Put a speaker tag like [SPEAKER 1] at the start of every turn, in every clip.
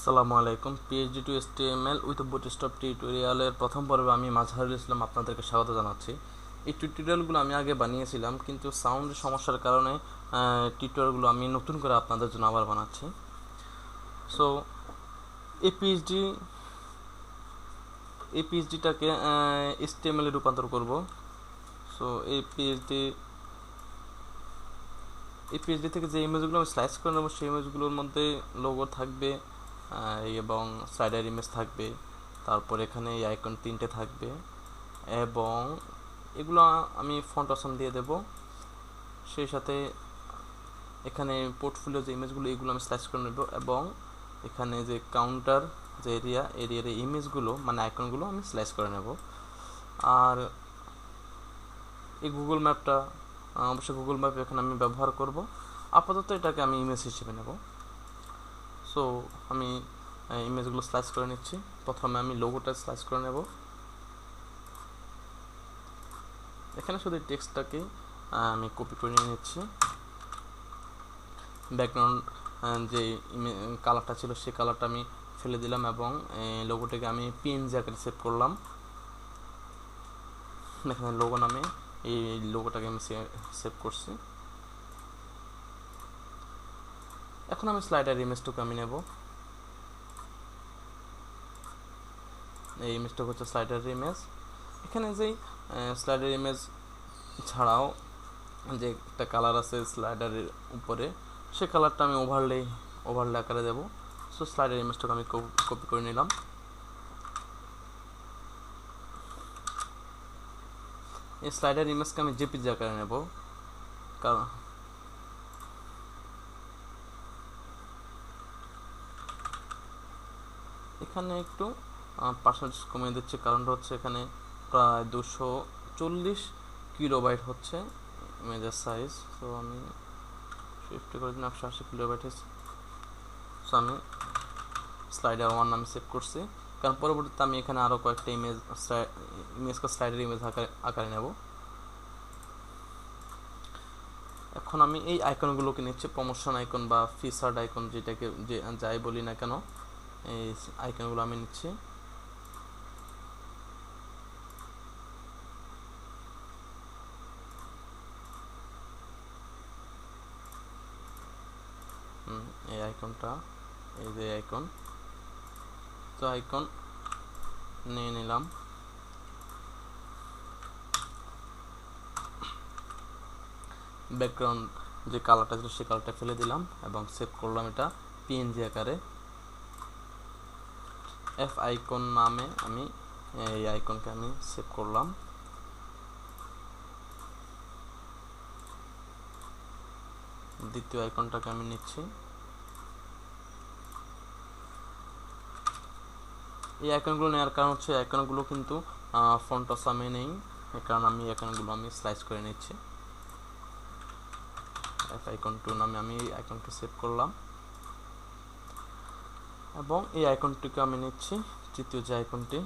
[SPEAKER 1] আসসালামু আলাইকুম। PHD to HTML with Bootstrap টিউটোরিয়ালের প্রথম পর্বে আমি মাজহারুল ইসলাম আপনাদেরকে স্বাগত জানাচ্ছি। এই টিউটোরিয়ালগুলো আমি আগে বানিয়েছিলাম, কিন্তু সাউন্ডের সমস্যার কারণে টিউটোরিয়ালগুলো আমি নতুন করে আপনাদের জন্য আবার বানাচ্ছি। সো এই পিএইচডিটাকে এসটিএমএল এ রূপান্তর করব। সো এই পিএইচডি থেকে যে ইমেজগুলো আমি স্লাইস করে নেবো, সেই ইমেজগুলোর মধ্যে লোগো থাকবে এবং স্লাইডার ইমেজ থাকবে, তারপর এখানে এই আইকন 3টে থাকবে এবং এগুলো আমি ফন্ট অপশন দিয়ে দেব। সেই সাথে এখানে পোর্টফোলিও যে ইমেজগুলো এগুলো আমি স্লাইস করে নেব এবং এখানে যে কাউন্টার যে এরিয়ার ইমেজগুলো মানে আইকনগুলো আমি স্লাইস করে নেব। আর এই গুগল ম্যাপটা অবশ্যই গুগল ম্যাপ এখানে আমি ব্যবহার করব। আপাতত এটাকে আমি ইমেজ হিসেবে নেব। সো আমি ইমেজগুলো স্লাইস করে নিচ্ছি। প্রথমে আমি লোগোটা স্লাইস করে নেব। এখানে শুধু টেক্সটটাকে আমি কপি করে নিয়ে নিচ্ছি। ব্যাকগ্রাউন্ড যে কালারটা ছিল সেই কালারটা আমি ফেলে দিলাম এবং লোগোটাকে আমি পিএনজি আকারে সেভ করলাম। এখানে লোগো নামে এই লোগোটাকে আমি সেভ করছি। এখন আমি স্লাইডার ইমেজটুকু আমি নেব। এই ইমেজটা হচ্ছে স্লাইডার ইমেজ। এখানে যেই স্লাইডার ইমেজ ছাড়াও যে একটা কালার আছে স্লাইডারের উপরে, সে কালারটা আমি ওভারলে আকারে দেব। সো স্লাইডার ইমেজটাকে আমি কপি করে নিলাম। এই স্লাইডার ইমেজকে আমি জেপিজি আকারে নেব, কারণ এখানে একটু পার্সেন্টেজ কমিয়ে দিচ্ছি, কারণটা হচ্ছে এখানে প্রায় 240 কিলোবাইট হচ্ছে ইমেজের সাইজ। সো আমি 50 করে দিন, 180 কিলোবাইট হয়েছে। সো আমি স্লাইডার 1 আমি সেভ করছি, কারণ পরবর্তীতে আমি এখানে আরও কয়েকটা ইমেজকে স্লাইডার ইমেজ আকারে নেব। এখন আমি এই আইকনগুলোকে নিচ্ছি, প্রমোশন আইকন বা ফিচার্ড আইকন যেটাকে যাই বলি না কেন, এই আইকনগুলো আমি নিচ্ছি। এই আইকনটা, এই যে আইকন, তো আইকন নিয়ে নিলাম। ব্যাকগ্রাউন্ড যে কালারটা ছিল সেই কালারটা ফেলে দিলাম এবং সেভ করলাম এটা পিএনজি আকারে। এফ আইকন নামে আমি এই আইকনকে আমি সেভ করলাম। দ্বিতীয় আইকনটাকে আমি নিচ্ছি। এই আইকনগুলো নেওয়ার কারণ হচ্ছে আইকনগুলো কিন্তু ফন্ট অসামে নেই, এই কারণ আমি আইকনগুলো আমি স্লাইস করে নিচ্ছি। এফ আইকন 2 নামে আমি এই আইকনকে সেভ করলাম এবং এই আইকনটিকে আমি নিচ্ছি, তৃতীয় যে আইকনটি।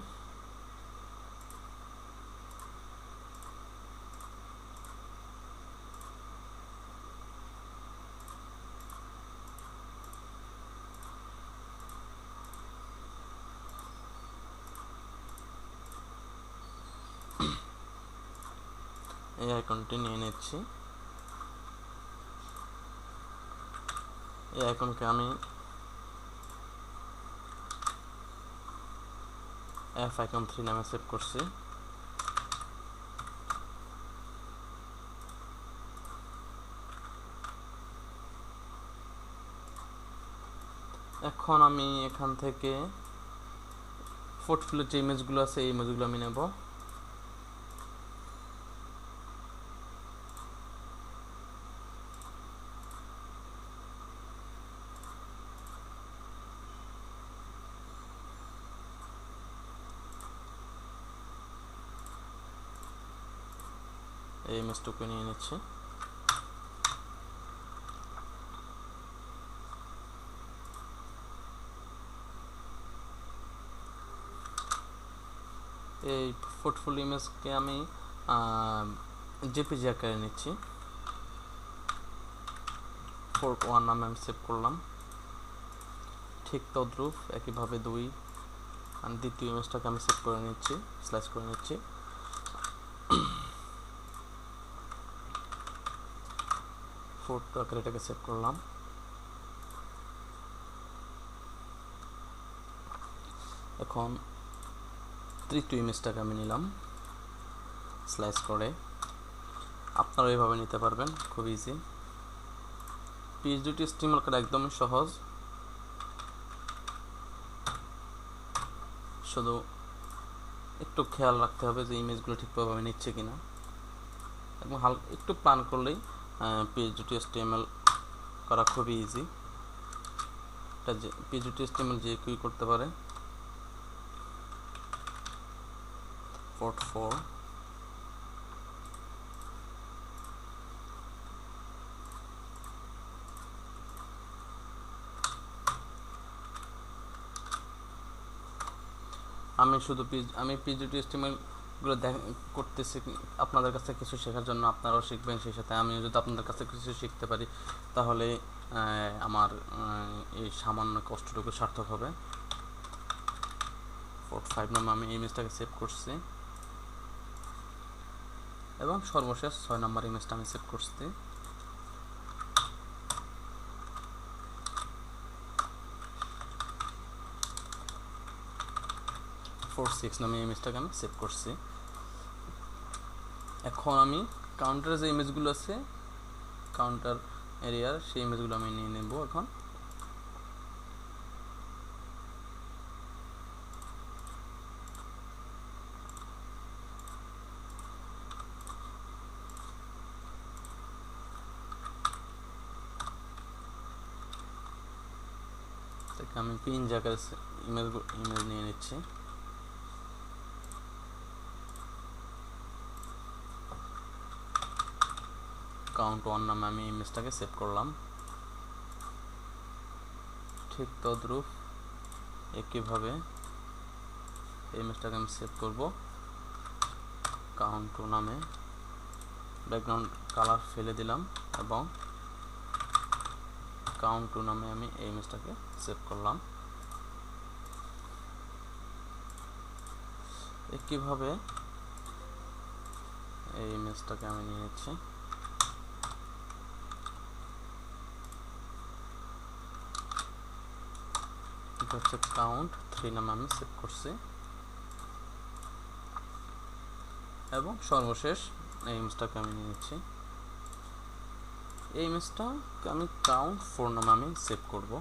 [SPEAKER 1] এই আইকনটি নিয়ে নিচ্ছি। এই আইকনকে আমি এফ আইকন 3 নামে সেভ করছি। এখন আমি এখান থেকে পোর্টফোলিও যে ইমেজগুলো আছে এই ইমেজগুলো আমি নেব। এই ইমেজটুকু নিয়ে নিচ্ছি। এই পোর্টফোলিও ইমেজকে আমি জেপিজি আকারে নিচ্ছি। 4.1 নামে আমি সেভ করলাম। ঠিক তদ্রূপ একইভাবে দ্বিতীয় ইমেজটাকে আমি সেভ করে নিচ্ছি, স্লাইস করে নিচ্ছি। ফোর্থ আকারে এটাকে সেভ করলাম। এখন তৃতীয় ইমেজটাকে আমি নিলাম স্লাইস করে। আপনারা এইভাবে নিতে পারবেন, খুব ইজি। পিএইচডি স্টিমার করা একদমই সহজ, শুধু একটু খেয়াল রাখতে হবে যে ইমেজগুলো ঠিকভাবে নিচ্ছে কিনা, এবং একটু প্ল্যান করলেই পিএইচডি এসটিএমএল করা খুবই ইজি। এটা পিএইচডি এসটিএমএল যে কেউ করতে পারে। পোর্ট 4 আমি পিএইচডি এসটিএমএল গুলো করতেছি আপনাদের কাছে কিছু শেখার জন্য, আপনারাও শিখবেন সেই সাথে। আমি যদি আপনাদের কাছে কিছু শিখতে পারি তাহলে আমার এই সামান্য কষ্টটুকু সার্থক হবে। পোর্ট 5 নামে আমি ইমেজটাকে সেভ করছি, এবং সর্বশেষ 6 নম্বর ইমেজটা আমি সেভ করছি। পোর্ট 6 নামে ইমেজটাকে আমি সেভ করছি। এখন আমি কাউন্টার যে ইমেজগুলো আছে, কাউন্টার এরিয়ার সেই ইমেজগুলো আমি নিয়ে নেব। এখন আমি পিন জায়গায় ইমেজ নিয়ে নিচ্ছি। কাউন্ট 1 নামে আমি ইমেজটাকে সেভ করলাম। ঠিক তদ্রূপ একইভাবে ইমেজটাকে আমি সেভ করব। কাউন্ট 2 নামে ব্যাকগ্রাউন্ড কালার ফেলে দিলাম, এবং কাউন্ট 2 নামে আমি এই ইমেজটাকে সেভ করলাম। একইভাবে এই ইমেজটাকে আমি নিয়ে নিচ্ছি। এটা হচ্ছে কাউন্ট 3 নামে আমি সেভ করছি, এবং সর্বশেষ এই ইমেজটাকে আমি নিয়ে নিচ্ছি। এই ইমেজটাকে আমি কাউন্ট 4 নামে আমি সেভ করব।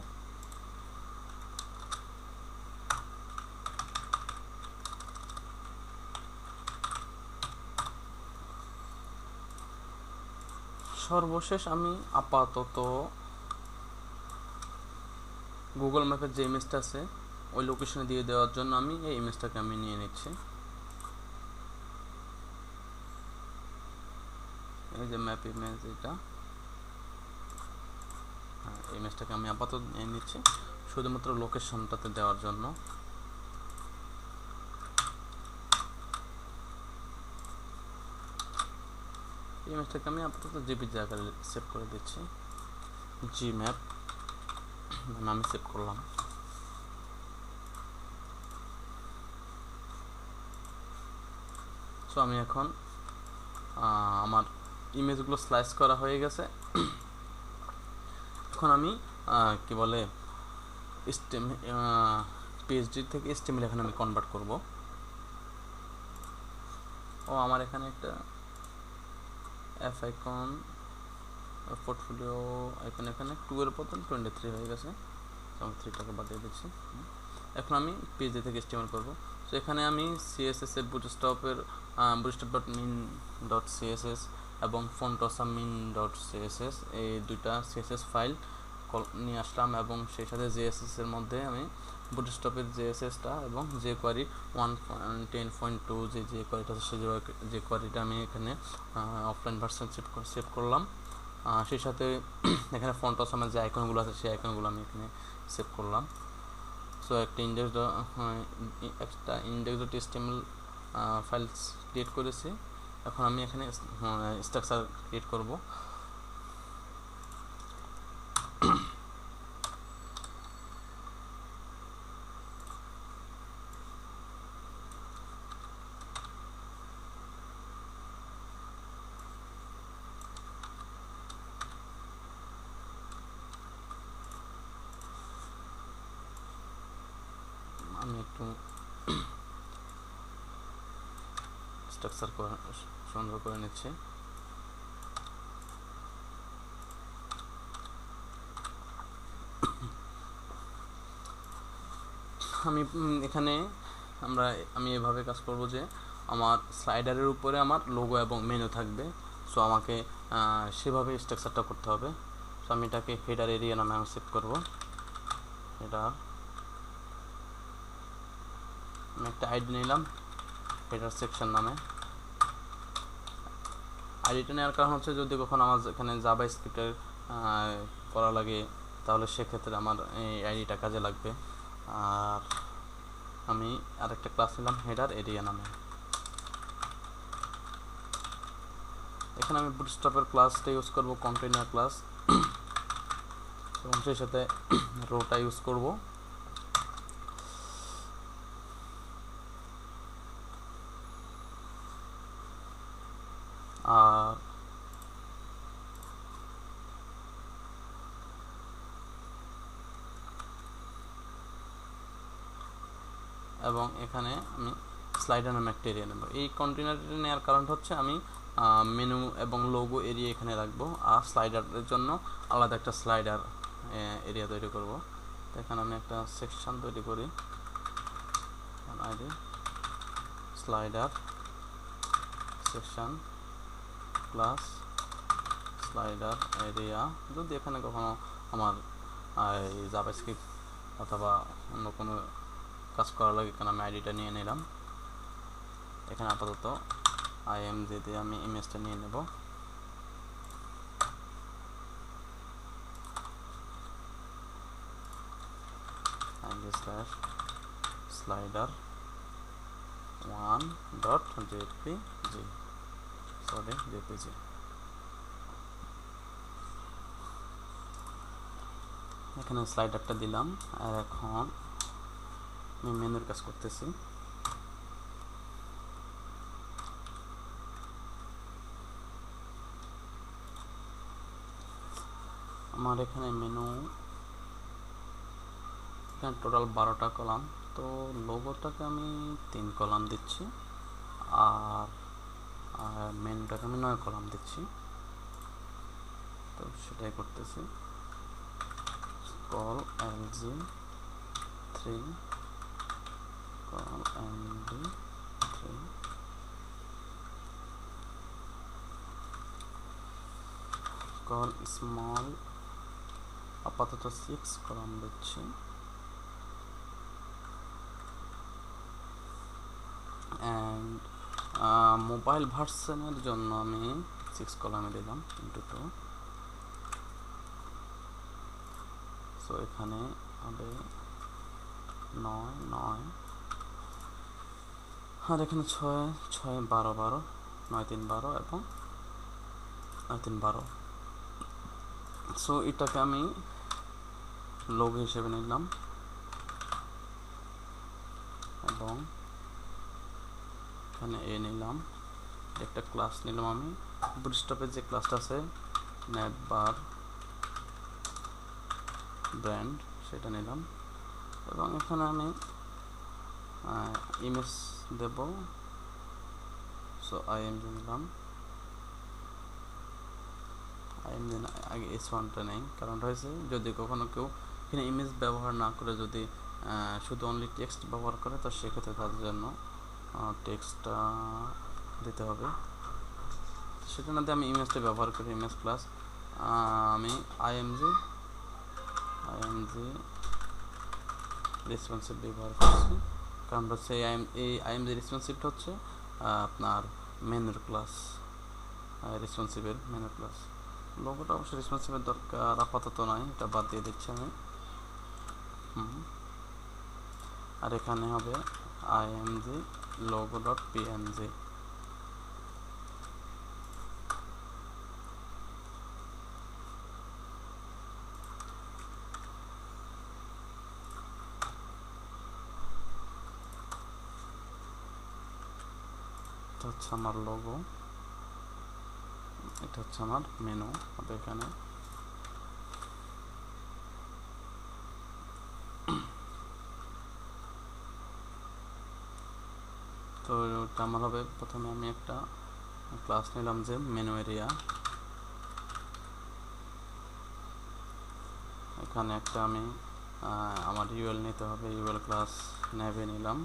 [SPEAKER 1] সর্বশেষ আমি আপাতত গুগল ম্যাপের যে ইমেজটা আছে ওই লোকেশনে দিয়ে দেওয়ার জন্য আমি এই ইমেজটাকে আমি নিয়ে নিচ্ছি। এই যে ম্যাপ ইমেজ, এটা ইমেজটাকে আমি আপাতত নিয়ে নিচ্ছি শুধুমাত্র লোকেশনটাতে দেওয়ার জন্য। ইমেজটাকে আমি আপাতত জিপি জায়গায় সেভ করে দিচ্ছি। জি ম্যাপ আমি সেভ করলাম। সো আমি এখন আমার ইমেজগুলো স্লাইস করা হয়ে গেছে। এখন আমি কি বলে পিএইচডি থেকে এসটিএমএল এখানে আমি কনভার্ট করব। আমার এখানে একটা এফ আইকন পোর্টফোলিও আইকন এখানে 2 এর বদল 23 হয়ে গেছে, আমি 3টাকে বাদিয়ে দিচ্ছি। এখন আমি পিএইচডি থেকে এসটিএমএল করব। তো এখানে আমি সিএসএস এর bootstrap.min.css এবং fontossamin.css এই দুইটা সিএসএস ফাইল নিয়ে আসলাম, এবং সেই সাথে জেএসএস এর মধ্যে আমি বুটস্ট্র্যাপের জেএসএসটা এবং jQuery 1.10.2 যে কোয়ারিটা আছে সেই যে কোয়ারিটা আমি এখানে অফলাইন ভার্সন সেভ করলাম। সেই সাথে এখানে ফন্টসামের যে আইকনগুলো আছে সেই আইকনগুলো আমি এখানে সেভ করলাম। সো একটা index.html ফাইলস ক্রিয়েট করেছি। এখন আমি এখানে স্ট্রাকচার ক্রিয়েট করব। একটু স্ট্রাকচার সুন্দর করে নিচ্ছি। আমি এখানে আমি এভাবে কাজ করব যে আমার স্লাইডারের উপরে আমার লোগো এবং মেনু থাকবে। সো আমাকে সেভাবে স্ট্রাকচারটা করতে হবে। সো আমি এটাকে হেডার এরিয়া নামে আমি সেভ করব। হেডার, আমি একটা আইডি নিলাম হেডার সেকশন নামে। আইডিটা নেওয়ার কারণ হচ্ছে যদি কখন আমার এখানে জাভা স্ক্রিপ্টের করা লাগে তাহলে সেক্ষেত্রে আমার এই আইডিটা কাজে লাগবে। আর আমি আরেকটা ক্লাস নিলাম হেডার এরিয়া নামে। এখানে আমি বুটস্ট্র্যাপের ক্লাসটা ইউজ করব, কন্টেইনার ক্লাস, এবং সেই সাথে রোটা ইউজ করব। আর এবং এখানে আমি স্লাইডার নামে একটা এরিয়া নেব। এই কন্টেইনারটা নেওয়ার কারণ হচ্ছে আমি মেনু এবং লোগো এরিয়া এখানে রাখবো, আর স্লাইডারের জন্য আলাদা একটা স্লাইডার এরিয়া তৈরি করব। তো এখানে আমি একটা সেকশন তৈরি করি, ID slider section plus slider area. যদি এখানে কখনো আমার জাভাস্ক্রিপ্ট অথবা অন্য কোনো কাজ করা লাগে, এখানে আমি আইডিটা নিয়ে নিলাম। এখানে আপাতত IMG দিয়ে আমি ইমেজটা নিয়ে নেব। slider 1.jpg, sorry jpg। এখানে স্লাইডারটা দিলাম। আর এখন আমি মেনুর কাজ করতেছি। আমার এখানে মেনু, এখানে টোটাল 12টা কলাম, তো লোগোটাকে আমি 3 কলাম দিচ্ছি, আর মেনুটাকে আমি 9 কলাম দিচ্ছি। তো সেটাই করতেছি। call lg 3 call md 3 call small আপাতত 6 কলাম দিচ্ছি, অ্যান্ড মোবাইল ভার্সনের জন্য আমি 6 কলামে দিলাম ইন্টু 2। সো এখানে হবে 9 9, আর এখানে 6 6 12 12, 9 3 12 এবং 9 3 12। সো এটাকে আমি লোগো হিসেবে নিলাম, এবং এখানে নিলাম একটা ক্লাস নিলাম আমি বুটস্ট্র্যাপের যে ক্লাসটা আছে নেটবার ব্র্যান্ড, সেটা নিলাম। এবং এখানে আমি ইমেজ দেব। সো IMG নিলাম। IMG আগে S1টা নেই, কারণটা হয়েছে যদি কখনো কেউ এখানে ইমেজ ব্যবহার না করে যদি শুধু অনলি টেক্সট ব্যবহার করে, তো সেক্ষেত্রে তাদের জন্য টেক্সটটা দিতে হবে। সেটা না দিয়ে আমি ইমেজটা ব্যবহার করি, ইমেজ প্লাস আমি IMG রেসপন্সিভ ব্যবহার করছি। কারণ হচ্ছে এই IMG রেসপন্সিভটা হচ্ছে আপনার মেনুর ক্লাস, রেসপন্সিভের মেনুর ক্লাস। লোগোটা অবশ্যই রেসপন্সিভের দরকার আপাতত নয়, এটা বাদ দিয়ে দিচ্ছি আমি। আর এখানে হবে IMG logo.png। এটা হচ্ছে আমার লোগো, এটা হচ্ছে আমার মেনু হবে এখানে। আমার হবে প্রথমে আমি একটা ক্লাস নিলাম যে মেনু এরিয়া, এখানে একটা আমি আমার ইউএল নিতে হবে, ইউএল ক্লাস নেভে নিলাম।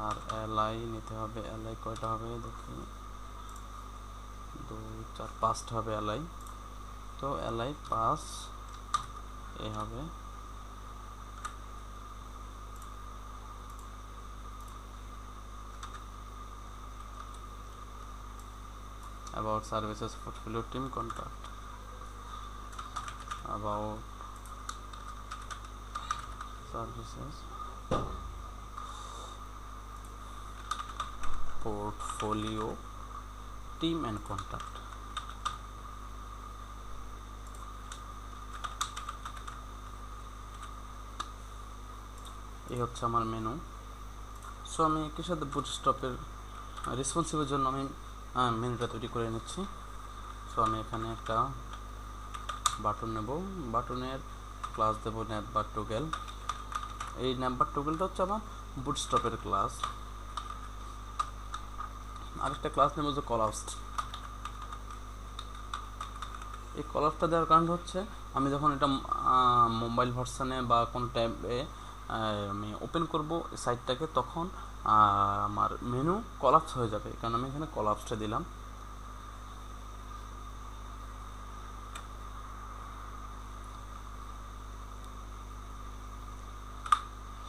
[SPEAKER 1] আর এলআই নিতে হবে, এলআই কয়টা হবে দেখি, 2 4 5টা হবে এলআই। তো এলআই 5 এ হবে। about services portfolio team contact, about services portfolio team and contact। এই হচ্ছে আমার মেনু। সো আমি একই সাথে বুটস্ট্র্যাপের রেসপন্সিভের জন্য আমি মেনুটা তৈরি করে নিচ্ছি। সো আমি এখানে একটা বাটন নেব, বাটনের ক্লাস দেব নেটবার টগল। এই নেটবার টগলটা হচ্ছে আমার বুটস্ট্র্যাপের ক্লাস। আরেকটা ক্লাস নেব যে কলাপস। এই কলাপসটা দেওয়ার কারণ হচ্ছে আমি যখন এটা মোবাইল ভার্সানে বা কোন ট্যাবে আমি ওপেন করব সাইটটাকে, তখন আমার মেনু কলাপস হয়ে যাবে, কারণ আমি এখানে কলাপসটা দিলাম।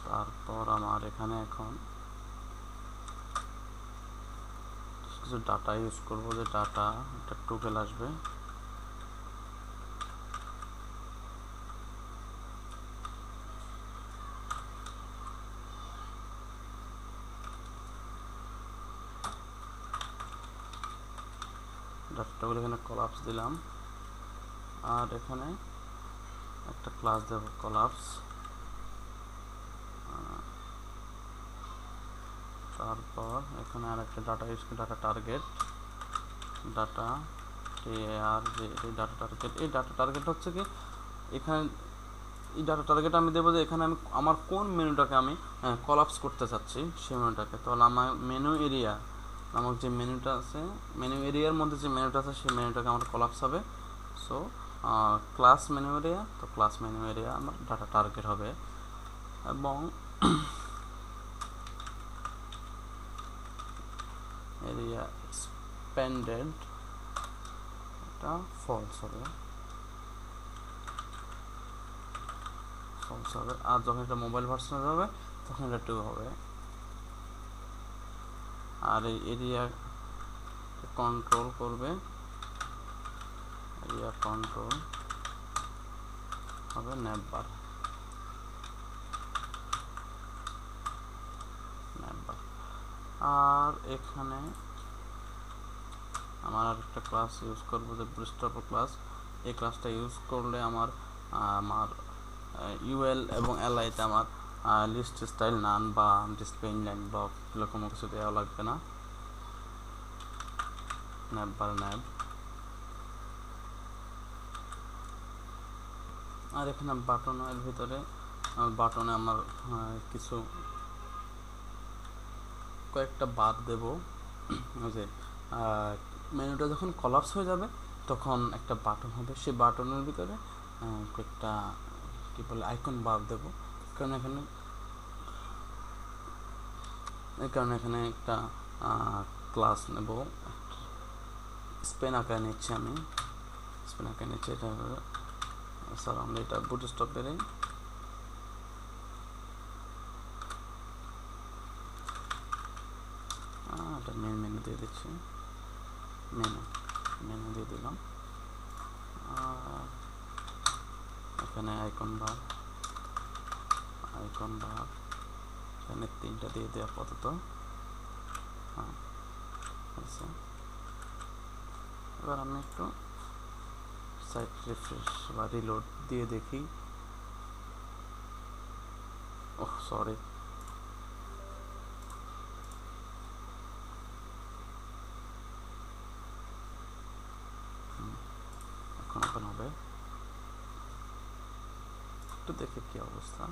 [SPEAKER 1] তারপর আমার এখানে এখন কিছু ডাটা ইউজ করব, যে ডাটা একটা টুকেল আসবে। ডাটাগুলো এখানে কলাপস দিলাম, আর এখানে একটা ক্লাস দেব কলাপস। তারপর এখানে আর একটা ডাটা ইউজ করি, ডাটা টার্গেট, ডাটা টিআর যে এই ডাটা টার্গেট। এই ডাটা টার্গেট হচ্ছে কি, এখানে এই ডাটা টার্গেট আমি দেবো যে এখানে আমি আমার কোন মেনুটাকে আমি কলাপস করতে চাচ্ছি সেই মেনুটাকে। তাহলে আমার মেনু এরিয়া নামক যে মেনুটা আছে, মেনু এরিয়ার মধ্যে যে মেনুটা আছে সেই মেনুটাকে আমার কলাপস হবে। সো ক্লাস মেনু এরিয়া, তো ক্লাস মেনু এরিয়া আমার ডাটা টার্গেট হবে। এবং এরিয়া এক্সপ্যান্ডেড, এটা ফলস হবে, ফলস হবে। আর যখন এটা মোবাইল ভার্সনে যাবে তখন এটা 2 হবে। আর এই এরিয়া কন্ট্রোল করবে, এরিয়া কন্ট্রোল হবে নেটবার, নেটবার। আর এখানে আমার আরেকটা ক্লাস ইউজ করব যে বুটস্ট্র্যাপ ক্লাস। এই ক্লাসটা ইউজ করলে আমার ইউএল এবং এলআইতে আমার লিস্ট স্টাইল নান বা ডিসপ্লে ইনলাইন ব্লক এগুলো কোনো কিছু দেওয়া লাগবে না। নেটবার নেব। আর এখানে বাটনের ভিতরে বাটনে আমার কিছু কয়েকটা বার দেব, যে মেনুটা যখন কলাপস হয়ে যাবে তখন একটা বাটন হবে, সেই বাটনের ভিতরে কয়েকটা কি বলে আইকন বার দেব। কারণ এখানে একটা ক্লাস নেব, স্পেন আকারে নিচ্ছি আমি, স্পেন আকারে নিচ্ছি। এটা স্যার আমরা এটা বুটস্ট্র্যাপেরই এটা মেনু দিয়ে দিচ্ছি, মেনু দিয়ে দিলাম। আর এখানে আইকন বার এখানে 3টা দিয়ে দেওয়া আপাতত। আচ্ছা, এবার আমি একটু সাইট রিফ্রেশ বা রিলোড দিয়ে দেখি। ওহ সরি, এখন ওপেন হবে, একটু দেখে কি অবস্থা।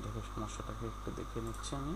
[SPEAKER 2] দেখে সমস্যাটাকে একটু দেখে নিচ্ছি আমি।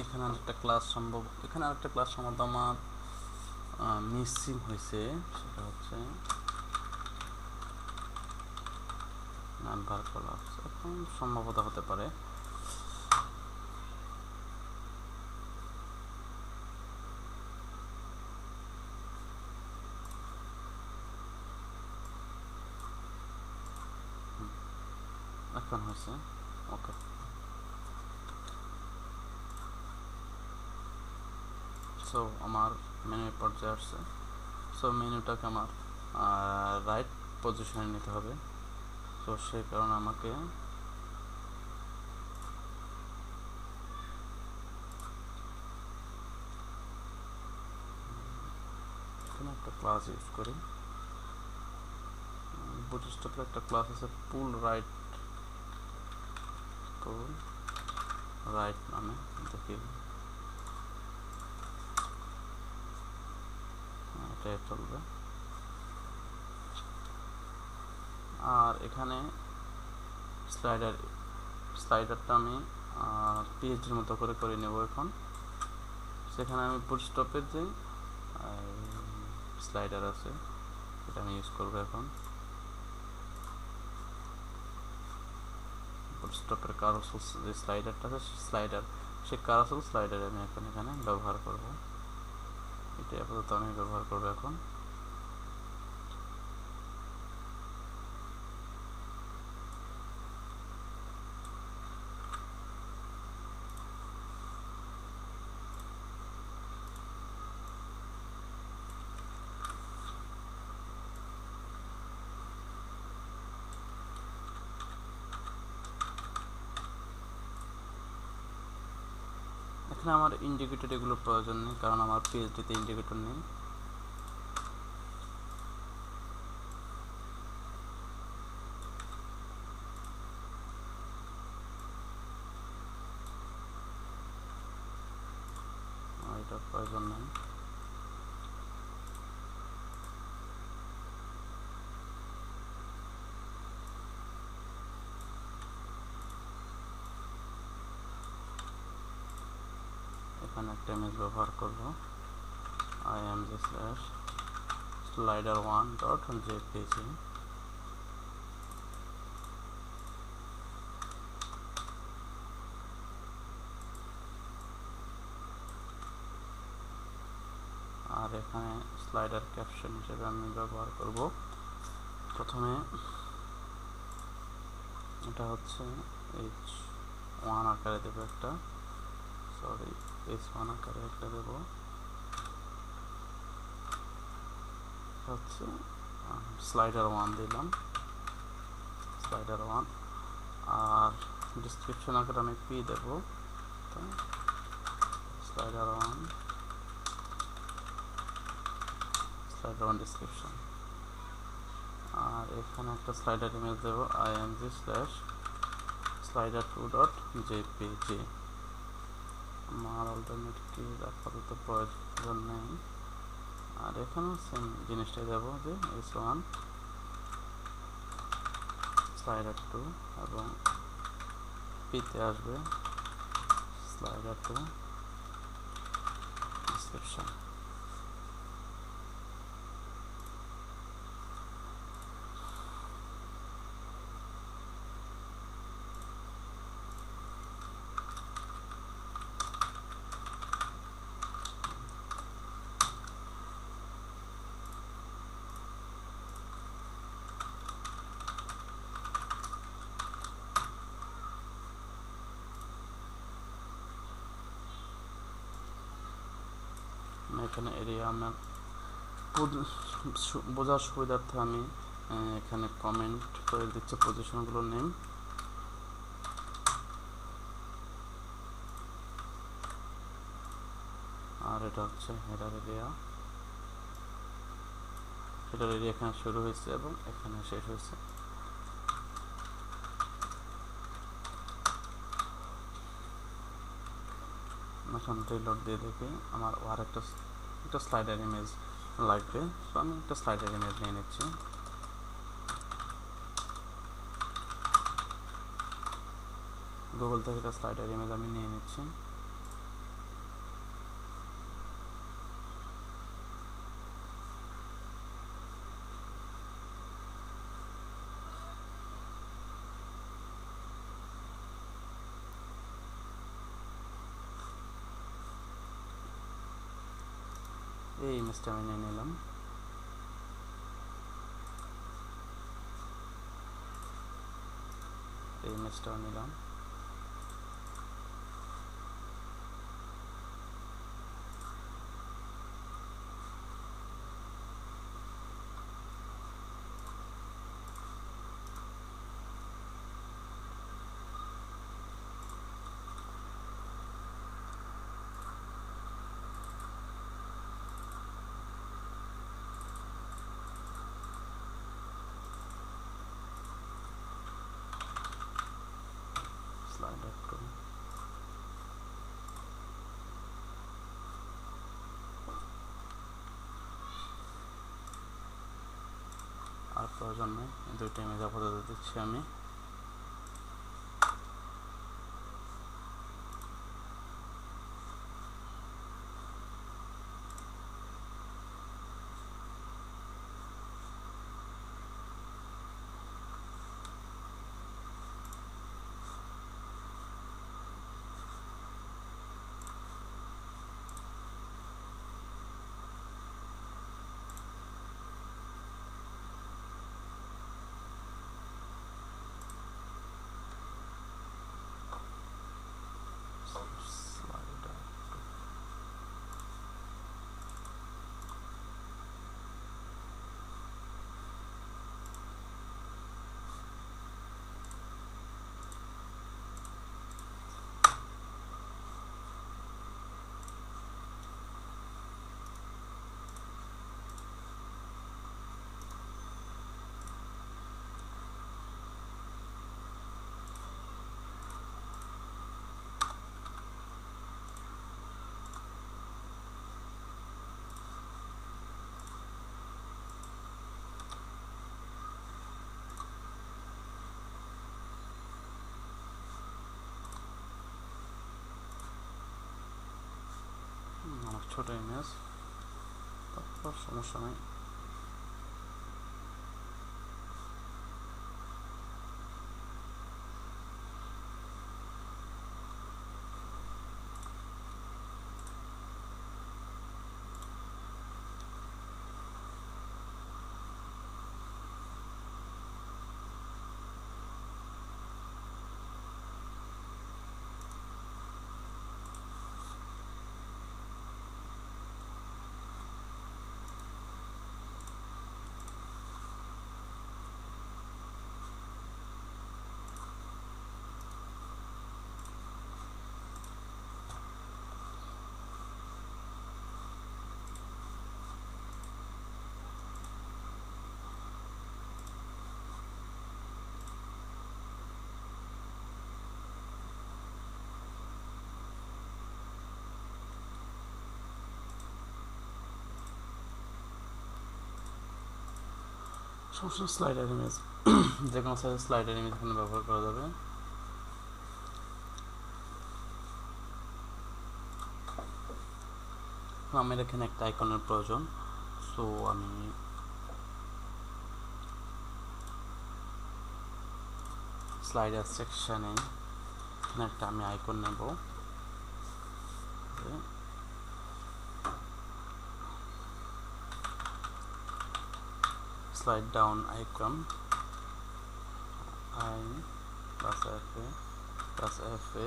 [SPEAKER 2] এখানে আরেকটা ক্লাস সম্ভবত আমার মিসিং হয়েছে, সেটা হচ্ছে নাম্বার কলাপস। এখন সম্ভবত হতে পারে। এখন হয়েছে, ওকে। সো আমার মেনু পর্যায়ে আসছে। সো মেনুটাকে আমার রাইট পজিশনে নিতে হবে। তো সেই কারণে আমাকে এখানে একটা ক্লাস ইউজ করি। বুটস্ট্র্যাপের একটা ক্লাস আছে পুল রাইট নামে, দেখি এটাই চলবে। আর এখানে স্লাইডারটা আমি পিএইচডির মতো করে নেব। এখন সেখানে আমি বুটস্ট্র্যাপের যে স্লাইডার আছে এটা আমি ইউজ করবো। এখন বুটস্ট্র্যাপের কারোসেল যে স্লাইডারটা আছে সেই কারোসেল স্লাইডার আমি এখন এখানে ব্যবহার করব। এটা আপাতত আমি ব্যবহার করবো এখন। এখানে আমার ইন্ডিকেটর এগুলো প্রয়োজন নেই, কারণ আমার পিএইচডিতে ইন্ডিকেটর নেই। এটার প্রয়োজন নেই। এখানে একটা ইমেজ ব্যবহার করব, img/slider1.jpg। আর এখানে স্লাইডার ক্যাপশন হিসেবে আমি ব্যবহার করব প্রথমে এটা হচ্ছে h1 আকারে দেব একটা, h1 আকারে একটা দেব হচ্ছে slider1 দিলাম, slider1। আর ডিসক্রিপশন আকারে আমি p দেব, slider1 ডিসক্রিপশন। আর এখানে একটা স্লাইডার ইমেজ দেব, img/slider2.jpg। আমার অল্টারনেট কি আপাতত প্রয়োজন নেই। আর এখানেও সেম জিনিসটাই দেবো, যে h1 slider2 এবং পিতে আসবে slider2 ডিসক্রিপশন। এখানে এরিয়া আমার বোঝার সুবিধার্থে আমি এখানে কমেন্ট করে দিচ্ছি পজিশনগুলোর নেম। আর এটা হচ্ছে হেডার এরিয়া। হেডার এরিয়া এখানে শুরু হয়েছে এবং এখানে শেষ হয়েছে। এখন রিলোড দিয়ে দেখি আমার আর একটা স্লাইডার ইমেজ লাগবে। তো আমি একটা স্লাইডার ইমেজ নিয়ে নিচ্ছি। গুগল থেকে একটা স্লাইডার ইমেজ আমি নিয়ে নিচ্ছি। এই ইমেজটা আমি নিয়ে নিলাম। এই ইমেজটাও নিলাম। Slider two. আর প্রয়োজন নেই, দুইটা ইমেজ আপাতত দিচ্ছি আমি। স্লাইডার অনেক ছোট ইমেজ, তারপর সমস্যা নেই। সমস্যা স্লাইডার ইমেজ যে কোনো সাইজের স্লাইডার ইমেজ এখানে ব্যবহার করা যাবে। আমার এখানে একটা আইকনের প্রয়োজন, সো আমি স্লাইডার সেকশানে এখানে একটা আমি আইকন নেব। Slide down icon I plus FA plus FA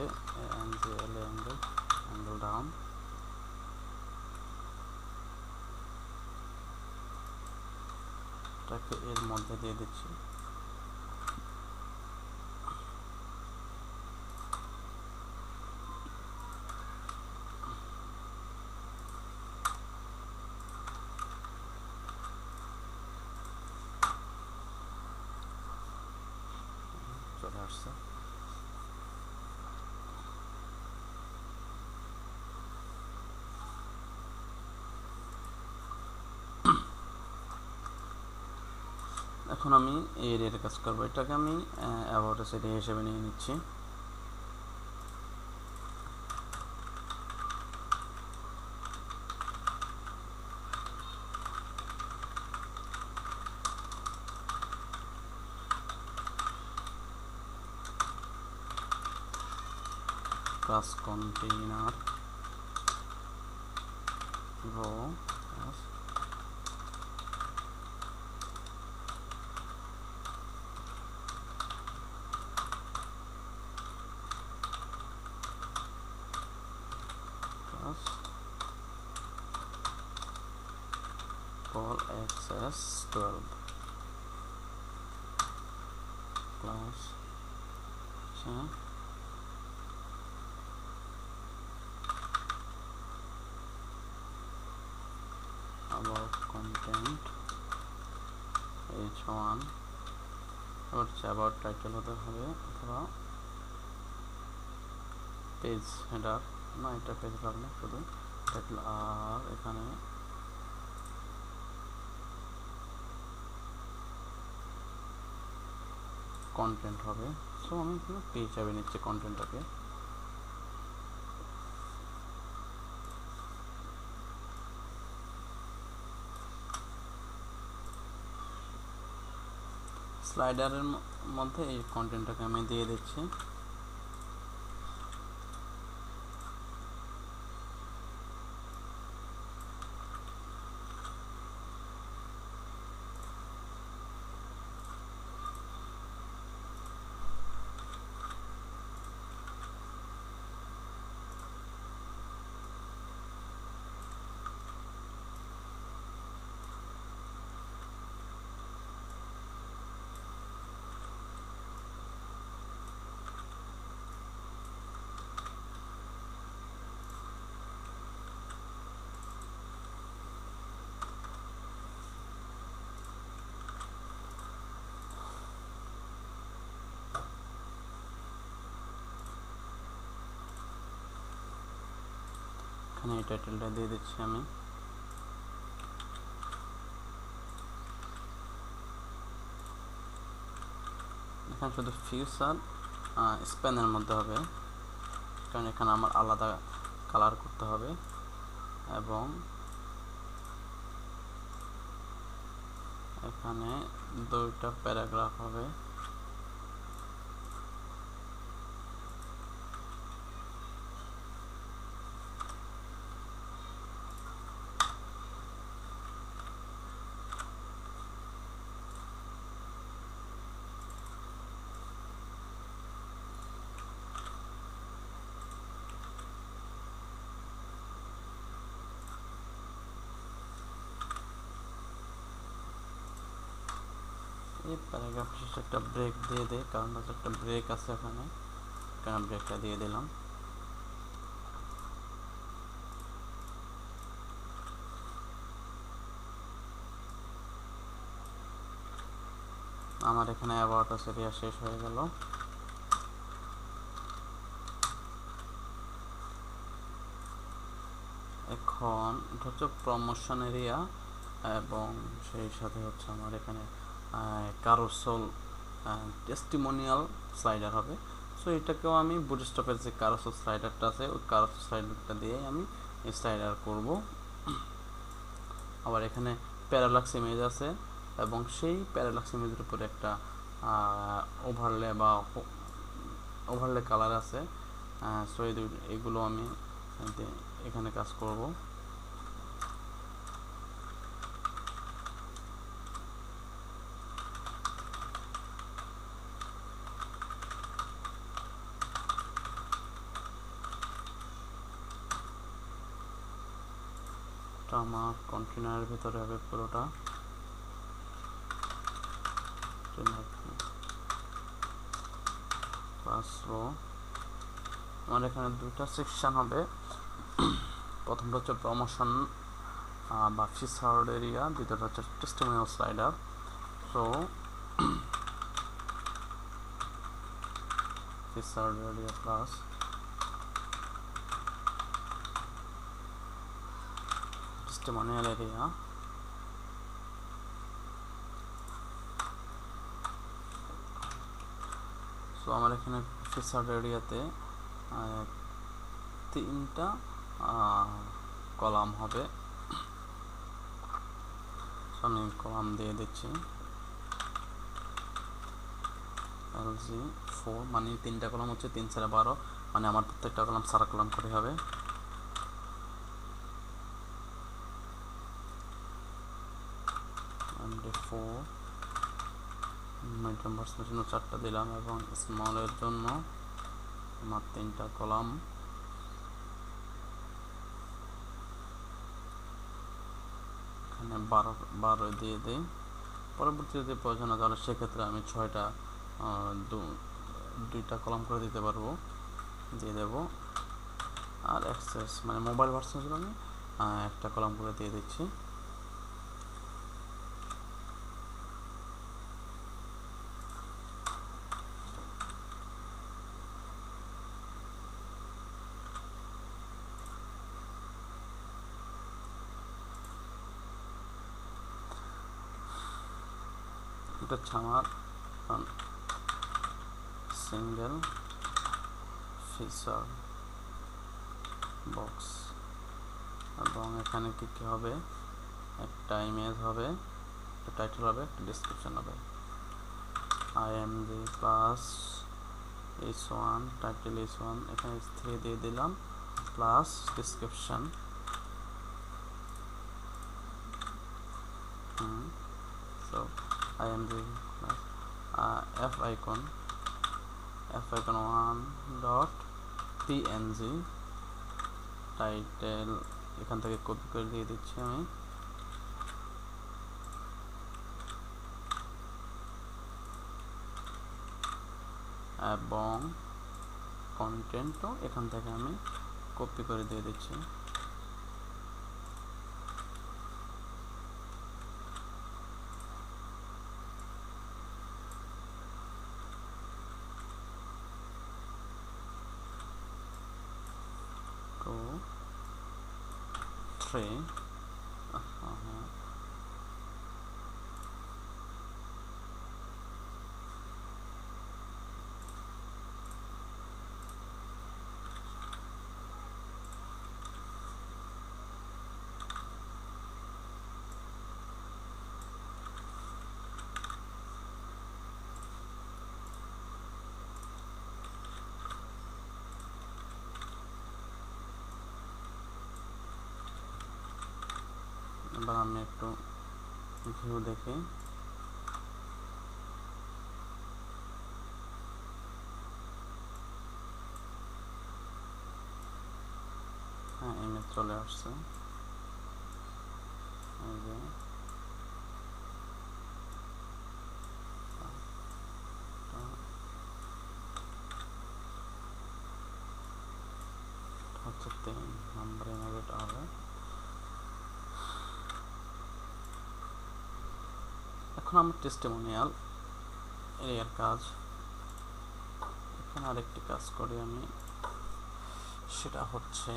[SPEAKER 2] and the angle down এটাকে এর মধ্যে দিয়ে দিচ্ছি। চলে আসছে। এখন আমি এই এরিয়ার কাজ করবো। এটাকে আমি অ্যাবাউট এরিয়া হিসেবে নিয়ে নিচ্ছি। Class container row class call access 12 class about content h1 about title হতে হবে অথবা পেজ হেডার, না এটা পেজ হেডার না, শুধু টাইটেল। আর এখানে কন্টেন্ট হবে। সো আমি এখানে পেজ হিসাবে নিচ্ছি কন্টেন্টটাকে। স্লাইডারের মধ্যে এই কন্টেন্টটাকে আমি দিয়ে দিচ্ছি। এখানে এই টাইটেলটা দিয়ে দিচ্ছি আমি। এখানে শুধু ফিউচার স্প্যানের মধ্যে হবে, কারণ এখানে আমার আলাদা কালার করতে হবে। এবং এখানে 2টা প্যারাগ্রাফ হবে। এই প্যারাগ্রাফ শেষে একটা ব্রেক দিয়ে দেয়, কারণ হচ্ছে একটা ব্রেক আছে ওখানে, কারণ ব্রেকটা দিয়ে দিলাম। আমার এখানে অ্যাবাউট আস এরিয়া শেষ হয়ে গেল। এখন এটা হচ্ছে প্রমোশন এরিয়া, এবং সেই সাথে হচ্ছে আমার এখানে কারোসেল টেস্টিমোনিয়াল স্লাইডার হবে। সো এটাকেও আমি বুটস্ট্র্যাপের যে কারোসেল স্লাইডারটা আছে ওই কারোসেল স্লাইডারটা দিয়ে আমি স্লাইডার করব। আবার এখানে প্যারালাক্স ইমেজ আছে, এবং সেই প্যারালাক্স ইমেজের উপরে একটা ওভারলে বা ওভারলে কালার আছে। সো এগুলো আমি এখানে কাজ করব। আমার কন্টেনারের ভিতরে হবে পুরোটা। Plus row. আমার এখানে দুইটা সেকশন হবে, প্রথমটা হচ্ছে প্রমোশন বা ফিচার্ড এরিয়া, দ্বিতীয়টা হচ্ছে testimonial slider. So featured area plus testimonial area. So আমার এখানে ফিচার্ড এরিয়াতে 3টা কলাম হবে। আমি কলাম দিয়ে দিচ্ছি LG4, মানে 3টা কলাম হচ্ছে 3 4 12, মানে আমার প্রত্যেকটা কলাম সার্কুলাম করে হবে। MD4 মিডিয়াম ভার্সনের জন্য 4টা দিলাম এবং স্মলের জন্য আমার 3টা কলাম। এখানে 12 দিয়ে দিই। পরবর্তীতে যদি প্রয়োজন হয় তাহলে সেক্ষেত্রে আমি 6টা 2টা কলাম করে দিতে পারবো, দিয়ে দেব। আর অ্যাক্সেস মানে মোবাইল ভার্সনের জন্য আমি একটা কলাম করে দিয়ে দিচ্ছি। এটা হচ্ছে আমার সিঙ্গেল ফিচার বক্স, এবং এখানে কি কি হবে, একটা ইমেজ হবে, একটা টাইটেল হবে, একটা ডেসক্রিপশন হবে। IMG plus H1 title H1, এখানে H3 দিয়ে দিলাম plus description. So IMG plus f icon 1 dot png title এখান থেকে কপি করে দিয়ে দিচ্ছি আমি। এবং কন্টেন্টও এখান থেকে আমি কপি করে দিয়ে দিচ্ছি। এবার আমি একটু ভিউ দেখি। হ্যাঁ, ইমেজ চলে আসছে। এই যে হচ্ছে 3 নম্বর ইমেজটা হবে। এখন আমার টেস্টিমোনিয়াল এরিয়ার কাজ, এখানে আরেকটি কাজ করি আমি, সেটা হচ্ছে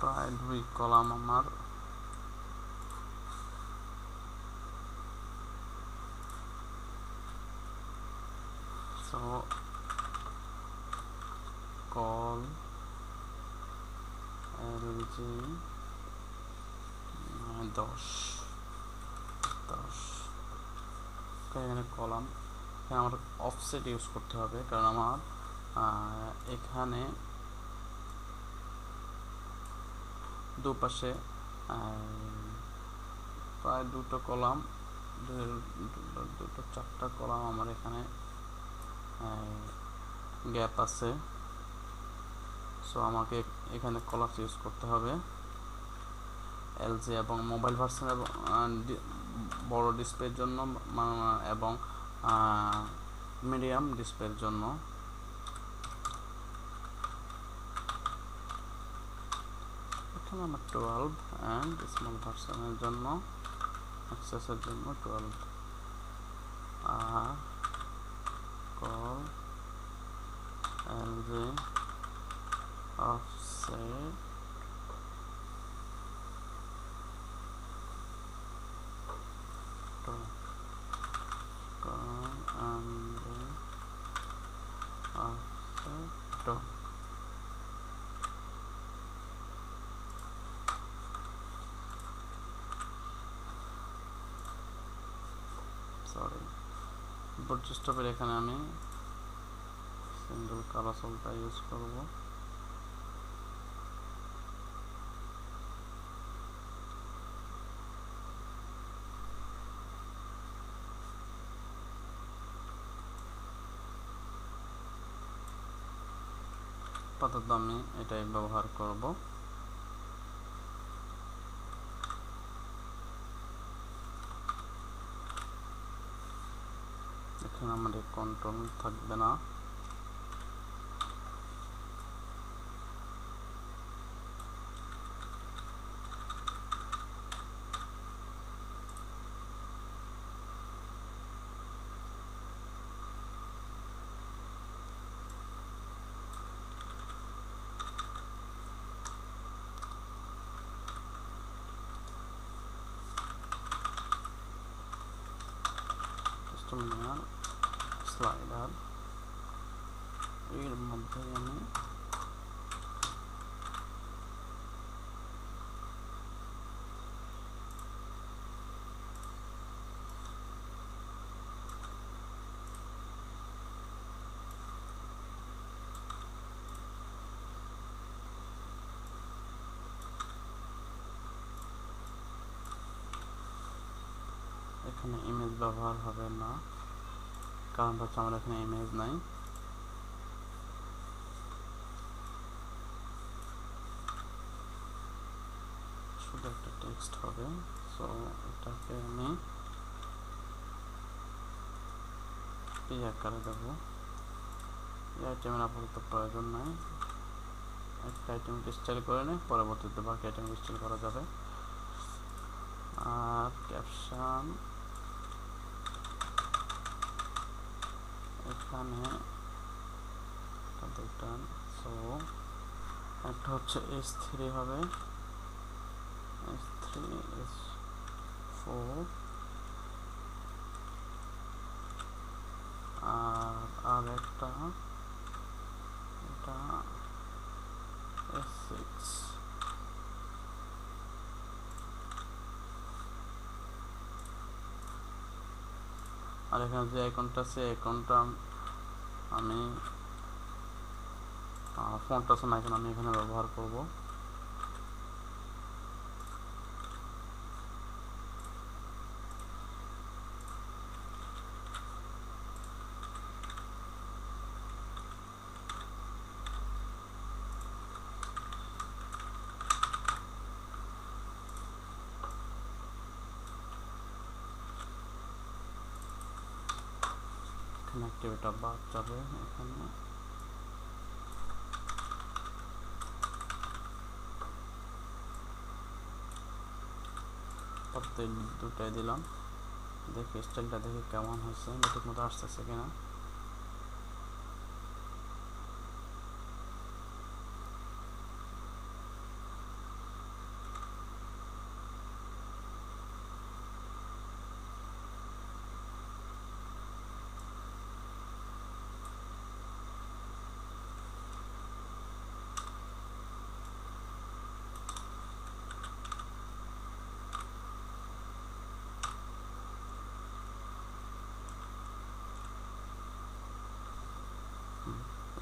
[SPEAKER 2] প্রায় 2 কলাম আমার সো কল LG 10 এখানে কলাম, এখানে আমার অফসেট ইউজ করতে হবে, কারণ আমার এখানে দুপাশে প্রায় দুটো কলাম, দুটো চারটা কলাম আমার এখানে গ্যাপ আছে। সো আমাকে এখানে কলাপস ইউজ করতে হবে। এলজি এবং মোবাইল ভার্সন এবং বড় ডিসপ্লের জন্য এবং মিডিয়াম ডিসপ্লের জন্য। এখানে আমার 12 অ্যান্ড স্মল ভার্সনের জন্য অ্যাক্সেসের জন্য 12 আর কল এলজি অফসেট সরি বুটস্ট্র্যাপের এখানে আমি সিঙ্গেল কারাসলটা ইউজ করব। আপাতত আমি এটাই ব্যবহার করব। এখানে আমাদের কন্ট্রোল থাকবে না, স্লাইডার এর মধ্যে আমি এখানে ইমেজ ব্যবহার হবে না, কারণ হচ্ছে আমার এখানে ইমেজ নাই। শুধু একটা টেক্সট হবে। সো এটাকে আমি এই আকারে দেবো। এই আইটেমের আপাতত প্রয়োজন নাই, একটা আইটেম স্টাইল করে নিই, পরবর্তীতে বাকি আইটেম স্টাইল করা যাবে। আর ক্যাপশন এখানে দুটা, সো একটা হচ্ছে S3 হবে, S3 S4 আর একটা এটা S6। আর এখানে যে আইকনটা আছে আইকনটা আমি ফন্ট আছে না, এখন আমি এখানে ব্যবহার করব। এখানে অ্যাক্টিভেটা বাদ যাবে। এখানে প্রত্যেক দুটাই দিলাম, দেখি স্টাইলটা দেখি কেমন হয়েছে, ঠিক মতো আসতেছে কিনা।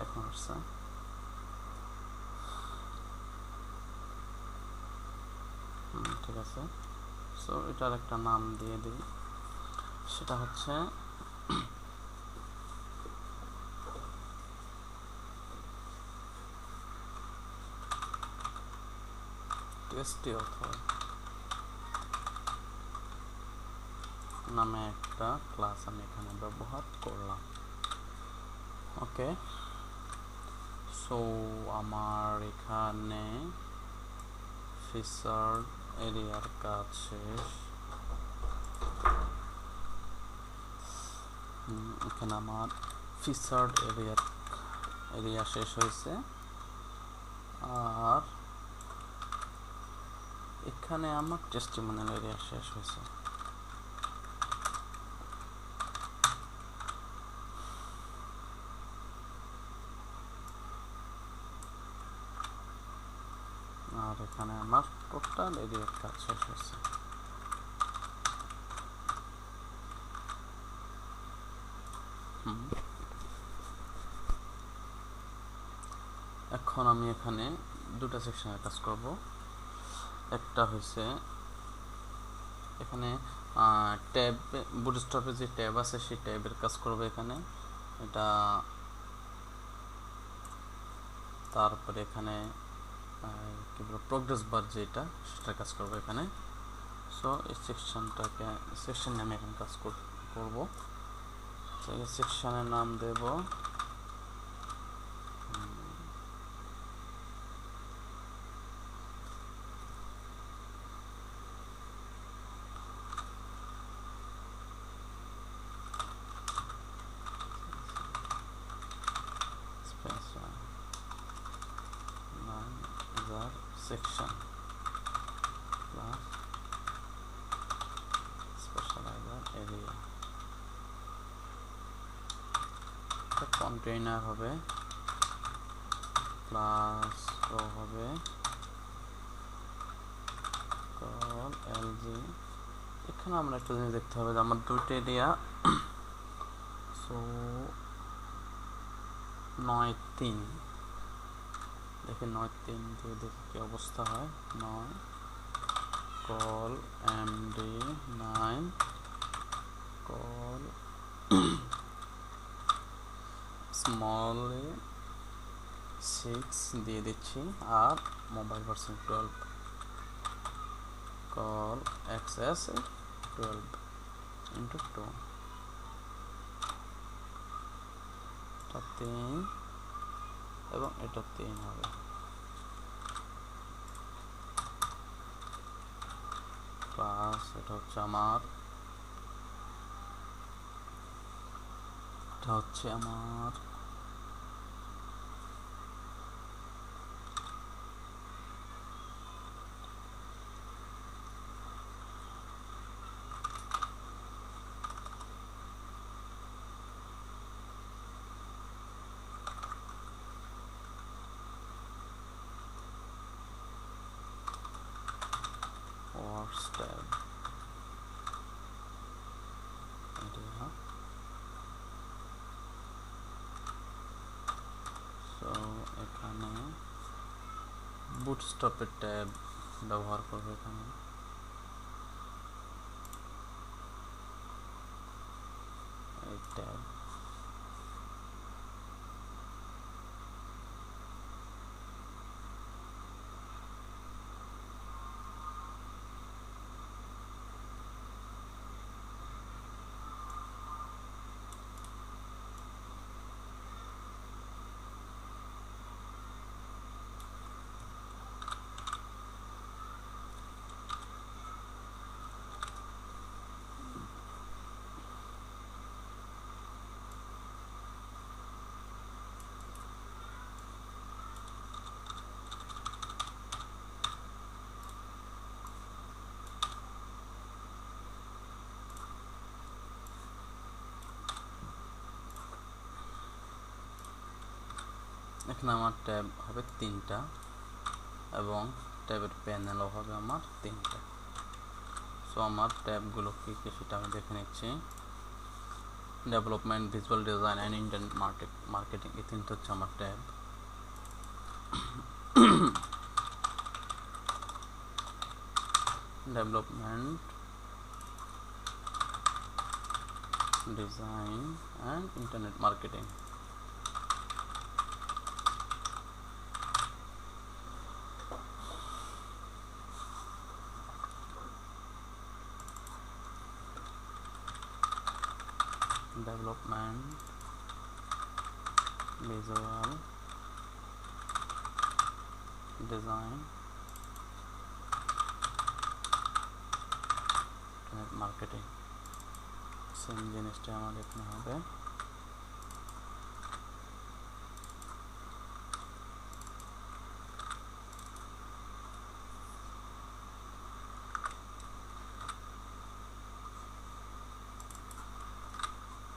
[SPEAKER 2] এখন আসছে। আছে। সো এটার একটা নাম দিয়ে দিই, সেটা হচ্ছে টেস্টি অথর নামে একটা ক্লাস আমি এখানে ব্যবহার করলাম। ওকে, সো আমার এখানে ফিচার এরিয়ার কাজ শেষ। এখানে আমার ফিচার এরিয়া শেষ হয়েছে, আর এখানে আমার টেস্টিমোনিয়াল এরিয়া শেষ হয়েছে। আর এখানে আমার টোটাল এরিয়ার কাজ শেষ হয়েছে। এখন আমি এখানে দুটো সেকশনের কাজ করব। একটা হয়েছে এখানে ট্যাব, বুটস্ট্র্যাপে যে ট্যাব আছে সেই ট্যাবের কাজ করব এখানে, এটা। তারপরে এখানে কি বলবো, প্রোগ্রেস বার যেটা, সেটার কাজ করব এখানে। সো এই সেকশন আমি এখন কাজ করব। এই সেকশনের নাম দেব সেকশন প্লাস স্পেশালাইজার এরিয়া। কন্টেইনার হবে প্লাস হবে কল এলজি। এখানে আমরা একটা জিনিস দেখতে হবে যে আমার দুটো এরিয়া, সো 9-3 দেখি 9-3 দিয়ে দেখি কি অবস্থা হয়। 9 কল এমডি 9 কল স্মল 6 দিয়ে দিচ্ছি, আর মোবাইল ভার্সন 12 কল এক্সএস 12 ইন্টু 2, এটা 3 এবং এটা 3 হবে। প্লাস এটা হচ্ছে আমার ওয়ার্কস ট্যাব এরিয়া। সো এখানে বুটস্ট্র্যাপের ট্যাব ব্যবহার করব এখানে। এই ট্যাব এখানে আমার ট্যাব হবে 3টা এবং ট্যাবের প্যানেলও হবে আমার 3টা। সো আমার ট্যাবগুলো কী কী সেটা আমি দেখে নিচ্ছি। Development, visual design and internet marketing, এই 3টা হচ্ছে আমার tab. development, design and internet marketing. Development, visual design, internet marketing. Same জিনিসটা আমাদের এখানে হবে।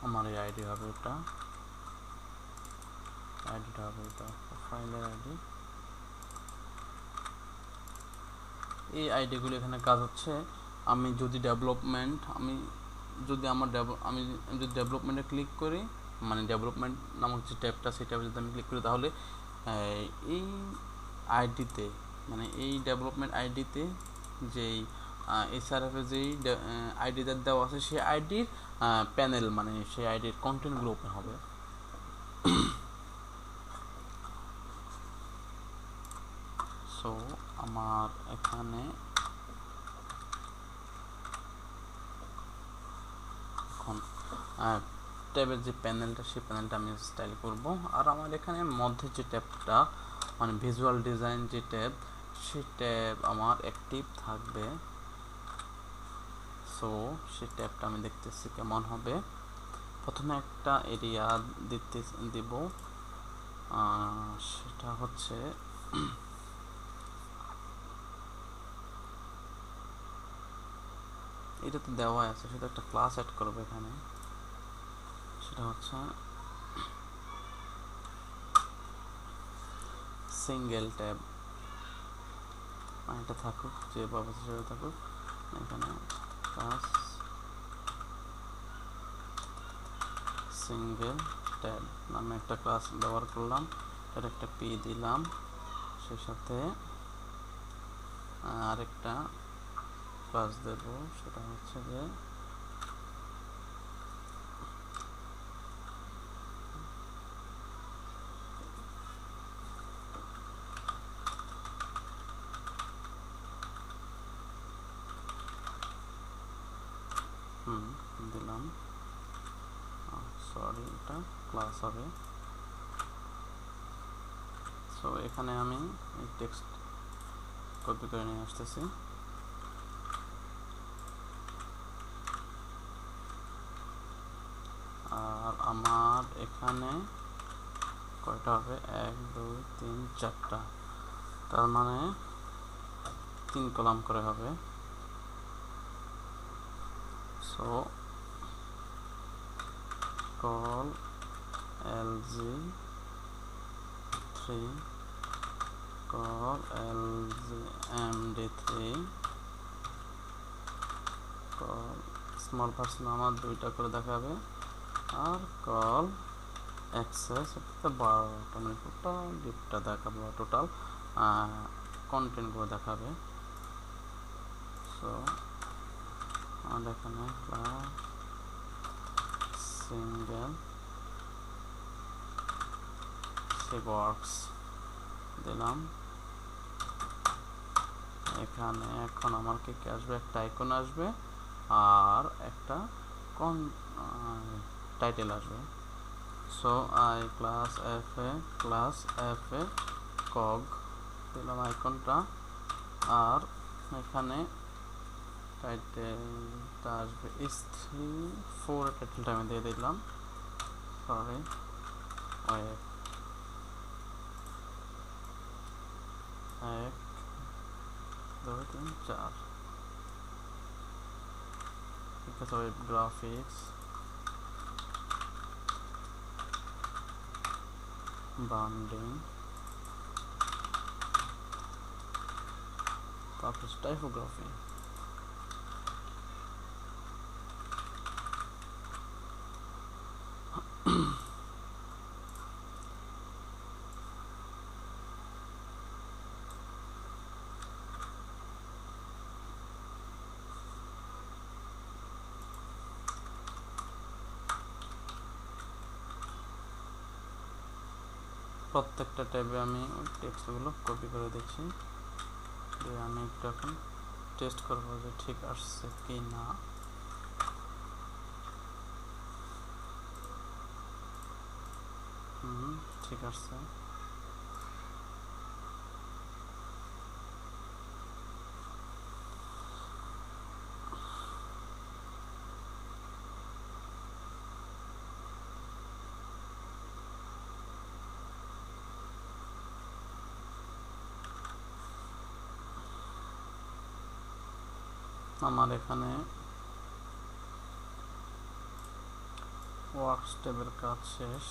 [SPEAKER 2] আমার এই আইডি হবে এটা, আইডিটা হবে এটা, প্রোফাইলের আইডি। এই আইডিগুলো এখানে কাজ হচ্ছে, আমি যদি ডেভেলপমেন্ট, আমি যদি ডেভেলপমেন্টে ক্লিক করি, মানে ডেভেলপমেন্ট নামক যে ট্যাবটা, সেই ট্যাবে যদি আমি ক্লিক করি, তাহলে এই আইডিতে, মানে এই ডেভেলপমেন্ট আইডিতে যেই এসআরএফে যেই আইডিটা দেওয়া আছে, সেই আইডির প্যানেল, মানে সেই আইডির কন্টেন্টগুলো ওপেন হবে। সো আমার এখানে এখন ট্যাবের যে প্যানেলটা, সেই প্যানেলটা আমি স্টাইল করব। আর আমার এখানে মধ্যে যে ট্যাবটা, মানে ভিজুয়াল ডিজাইন যে ট্যাব, সেই ট্যাব আমার অ্যাক্টিভ থাকবে। সো সেই ট্যাবটা আমি দেখতেছি কেমন হবে। প্রথমে একটা এরিয়া দিব, সেটা হচ্ছে এটা তো দেওয়া আছে, সেটা একটা ক্লাস অ্যাড করবো এখানে। সেটা হচ্ছে সিঙ্গেল ট্যাব, এটা থাকুক যেভাবে সেভাবে থাকুক। এখানে ক্লাস সিঙ্গেল ট্যাব নামে একটা ক্লাস ব্যবহার করলাম, এর একটা পি দিলাম, সেই সাথে আরেকটা ক্লাস দেব, সেটা হচ্ছে যে দিলাম, সরি এটা ক্লাস হবে। সো এখানে আমি এই টেক্সট কপি করে নিয়ে আসতেছি। আর আমার এখানে কয়টা হবে, 1 2 3 4টা, তার মানে 3 কলাম করে হবে। So call lg3, call lgmd3, call small version আমার 2টা করে দেখাবে, আর কল অ্যাক্সেস এটাতে 12টা, মানে টোটাল 2টা দেখাবে, টোটাল কন্টেন্টগুলো দেখাবে। সো আমাদের এখানে সিঙ্গেল ওয়ার্কস দিলাম। এখানে এখন আমার কি আসবে, একটা আইকন আসবে আর একটা টাইটেল আসবে। So I class F A cog দিলাম আইকনটা, আর এখানে টাইটেলটা আসবে S3-4 টাইটেলটা আমি দিয়ে দিলাম, সরি ওয়েব 1 2 3 4, ঠিক আছে। ওয়েব গ্রাফিক্স, বান্ডিং, তারপর টাইপোগ্রাফি। প্রত্যেকটা ট্যাবে আমি টেক্সটগুলো কপি করে দিচ্ছি। আমি একটু এখন টেস্ট করবো যে ঠিক আসছে কি না। ঠিক আসছে। আমার এখানে ওয়ার্কস ট্যাবের কাজ শেষ।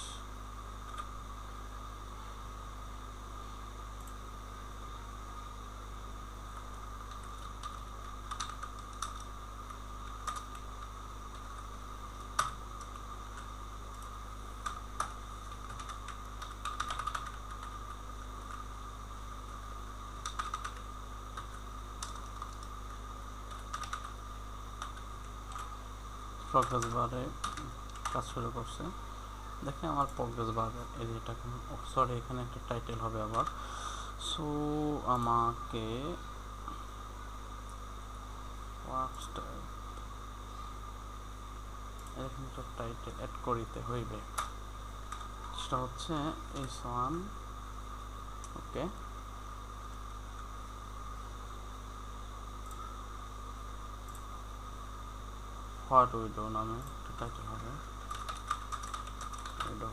[SPEAKER 2] প্রগ্রেস বারে কাজ শুরু করছে। দেখে আমার প্রগ্রেস বার এরিয়াটা সরি, এখানে একটা টাইটেল হবে আবার। সো আমাকে ওয়ার্কস ট্যাব এরকম একটা টাইটেল অ্যাড করিতে হইবে। সেটা হচ্ছে S1 ওকে। হোয়াট উইডো নামে একটা টাইটেল হবে। উইডো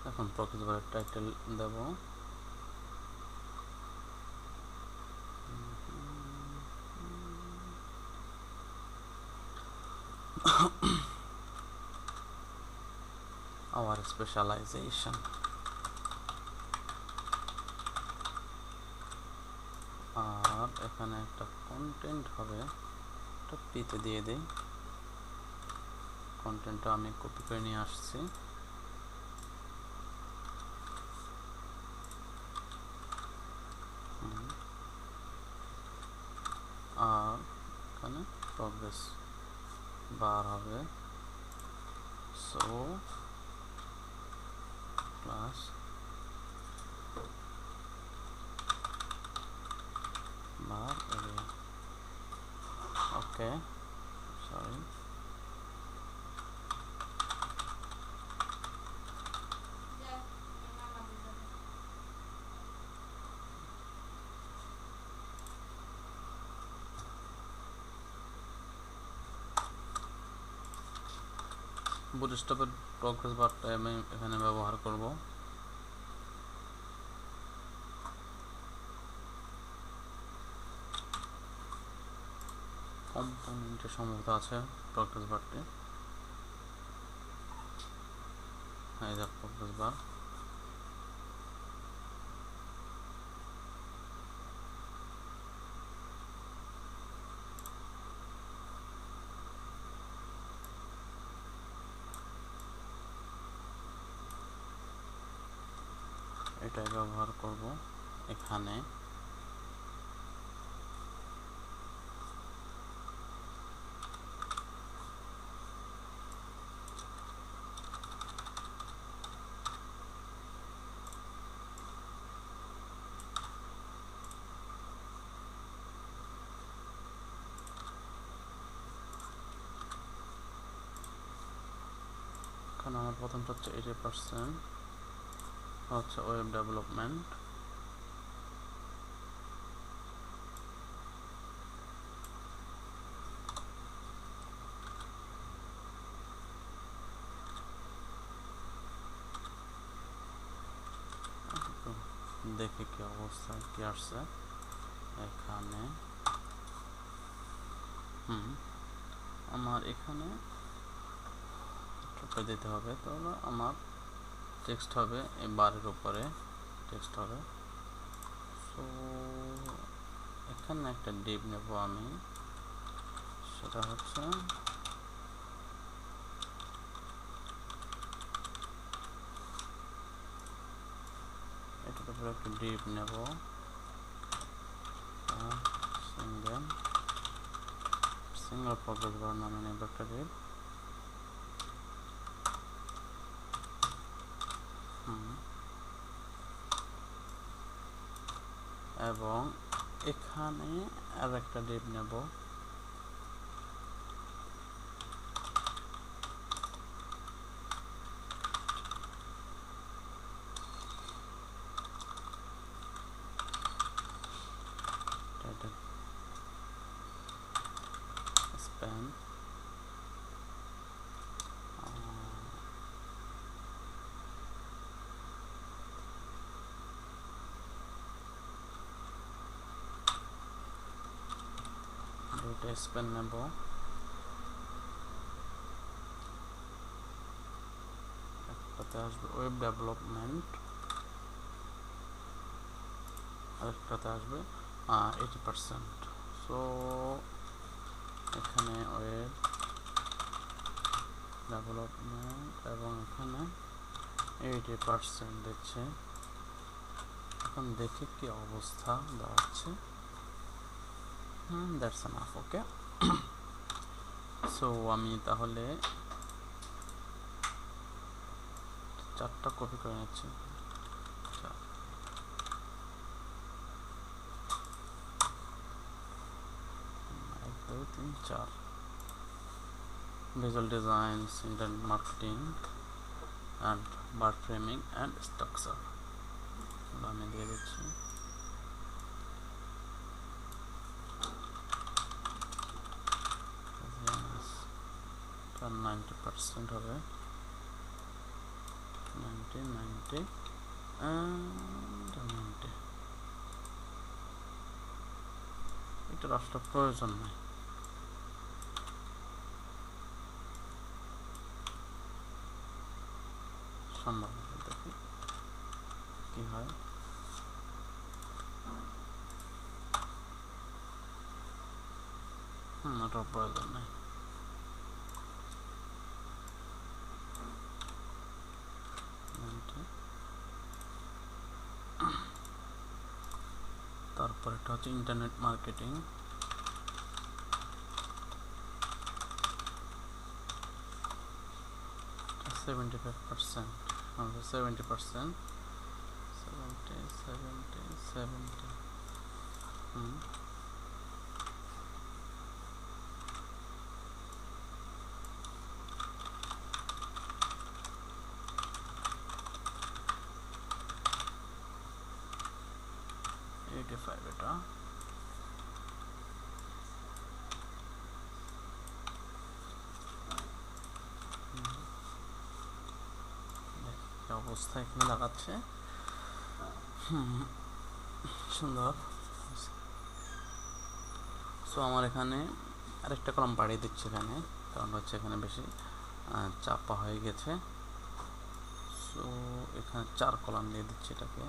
[SPEAKER 2] এখন প্রগ্রেস বারের টাইটেল দেব। our specialization। আর এখানে একটা কন্টেন্ট হবে, একটা পিতে দিয়ে দিই। কন্টেন্টটা আমি কপি করে নিয়ে আসছি। আর এখানে প্রগ্রেস বার হবে। সো ক্লাস বার এরিয়া ওকে। সরি, বুটস্ট্র্যাপের প্রগ্রেস বারটা আমি এখানে ব্যবহার করব। কম্পোনেন্টে সম্ভবত আছে প্রগ্রেস বারটি। এই যে প্রগ্রেস বার। এটাই ব্যবহার করব এখানে। এখানে আমার প্রথমটা হচ্ছে 80% হচ্ছে ওয়েব ডেভেলপমেন্ট। দেখি কি অবস্থা কি আসছে এখানে। আমার এখানে দিতে হবে, তাহলে আমার টেক্সট হবে এই বারের উপরে টেক্সট হবে। সো এখানে একটা ডিপ নেব আমি, সেটা হচ্ছে হিসেবে একটা ডিপ নেব, সিঙ্গেল প্রোগ্রেস বার নামে নেব একটা ডিপ। এবং এখানে আর একটা ডিপ নেব, স্প্যান দুটো স্প্যান নেব, একটাতে আসবে ওয়েব ডেভেলপমেন্ট, আরেকটাতে আসবে 80%। সো এখানে ওয়েব ডেভেলপমেন্ট এবং এখানে 80% দিচ্ছে। এখন দেখি কি অবস্থা দাঁড়াচ্ছে। That's enough. ওকে, সো আমি তাহলে 4টা কপি করে নিচ্ছি। 1 2 3 4 visual designs, internet marketing and bar framing and structure আমি দিয়ে দিচ্ছি। তার 90% হবে, 90 90 and 90। এটার আসলে প্রয়োজন নেই, সম্ভব দেখি কি হয়। এটার প্রয়োজন নেই। তারপর এটা হচ্ছে ইন্টারনেট মার্কেটিং, 75%, 70%, 70 70 70 85 এটা। অবস্থা এখানে দেখাচ্ছে সুন্দর। সো আমার এখানে আরেকটা কলাম বাড়িয়ে দিচ্ছি এখানে, কারণ হচ্ছে এখানে বেশি চাপা হয়ে গেছে। সো এখানে 4 কলাম দিয়ে দিচ্ছি এটাকে,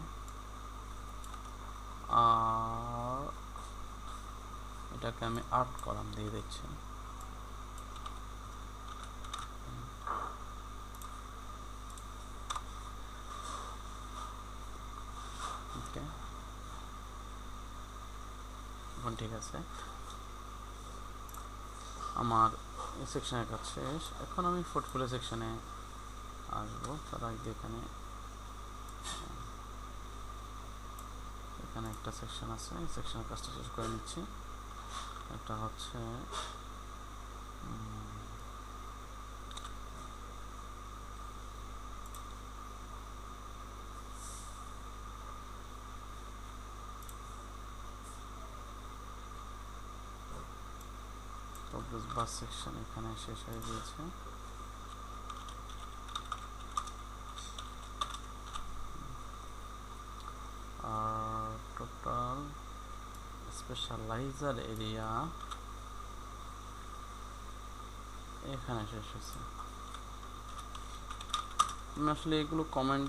[SPEAKER 2] আর এটাকে আমি 8 কলাম দিয়ে দিচ্ছি। ওকে, এখন ঠিক আছে, আমার এই সেকশনের কাজ শেষ। এখন আমি পোর্টফোলিও সেকশনে আসবো। তার আগে এখানে একটা সেকশন আছে, এই সেকশনের কাজটা শেষ করে নিচ্ছি। এটা হচ্ছে প্রোগ্রেস বার সেকশন এখানে শেষ হয়ে গিয়েছে। আর টোটাল স্পেশালাইজার এরিয়া এখানে শেষ হয়েছে। আমি আসলে এগুলো কমেন্ট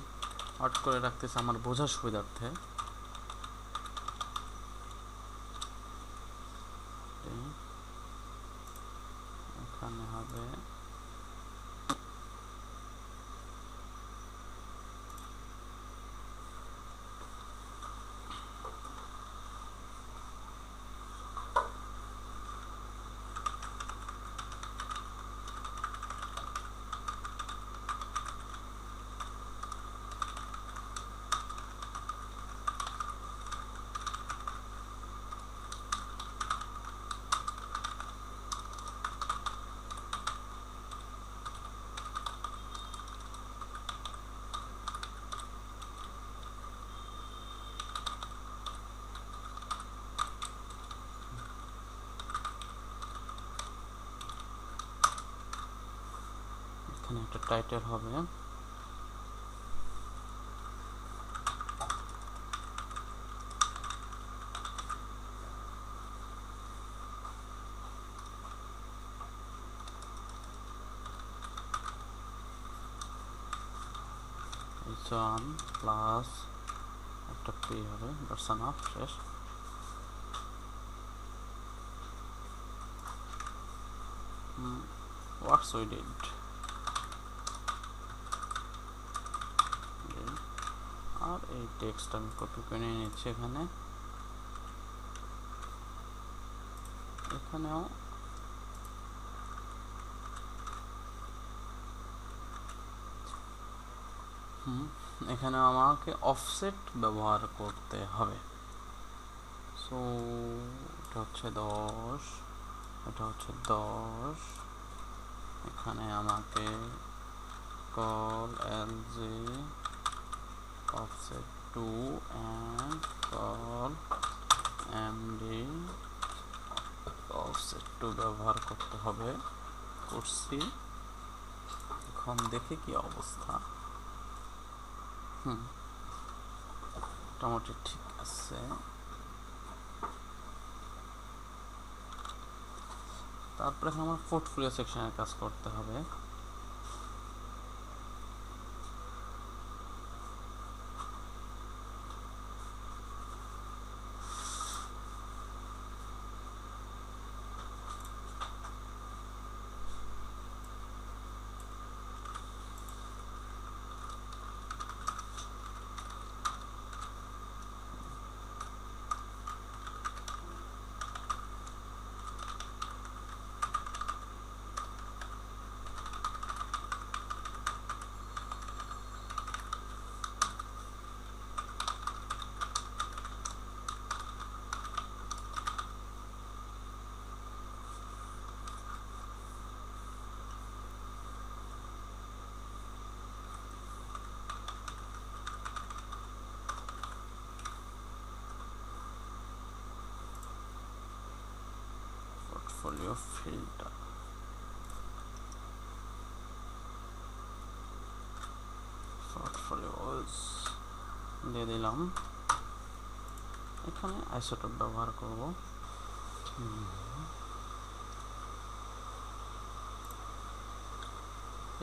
[SPEAKER 2] আউট করে রাখতেছি আমার বোঝার সুবিধার্থে। এখানে হবে এখানে একটা টাইটেল হবে, জন প্লাস একটা পি হবে, ভার্সন অফ শেষ। হোয়াটস উই ডিড, আর এই টেক্সট আমি কপি করে নিয়ে নিচ্ছি এখানে। এখানেও এখানে আমাকে অফসেট ব্যবহার করতে হবে। সো এটা হচ্ছে 10, এটা হচ্ছে 10, এখানে আমাকে call lg offset 2 and call md offset 2 ব্যবহার করতে হবে। করছি, এখন দেখি কি অবস্থা। মোটামুটি ঠিক আছে। তারপরে আমার পোর্টফোলিও সেকশনের কাজ করতে হবে। পোর্টফোলিও ফিল্টার, পোর্টফোলিওস দিয়ে দিলাম। এখানে আইসোটোপ ব্যবহার করব।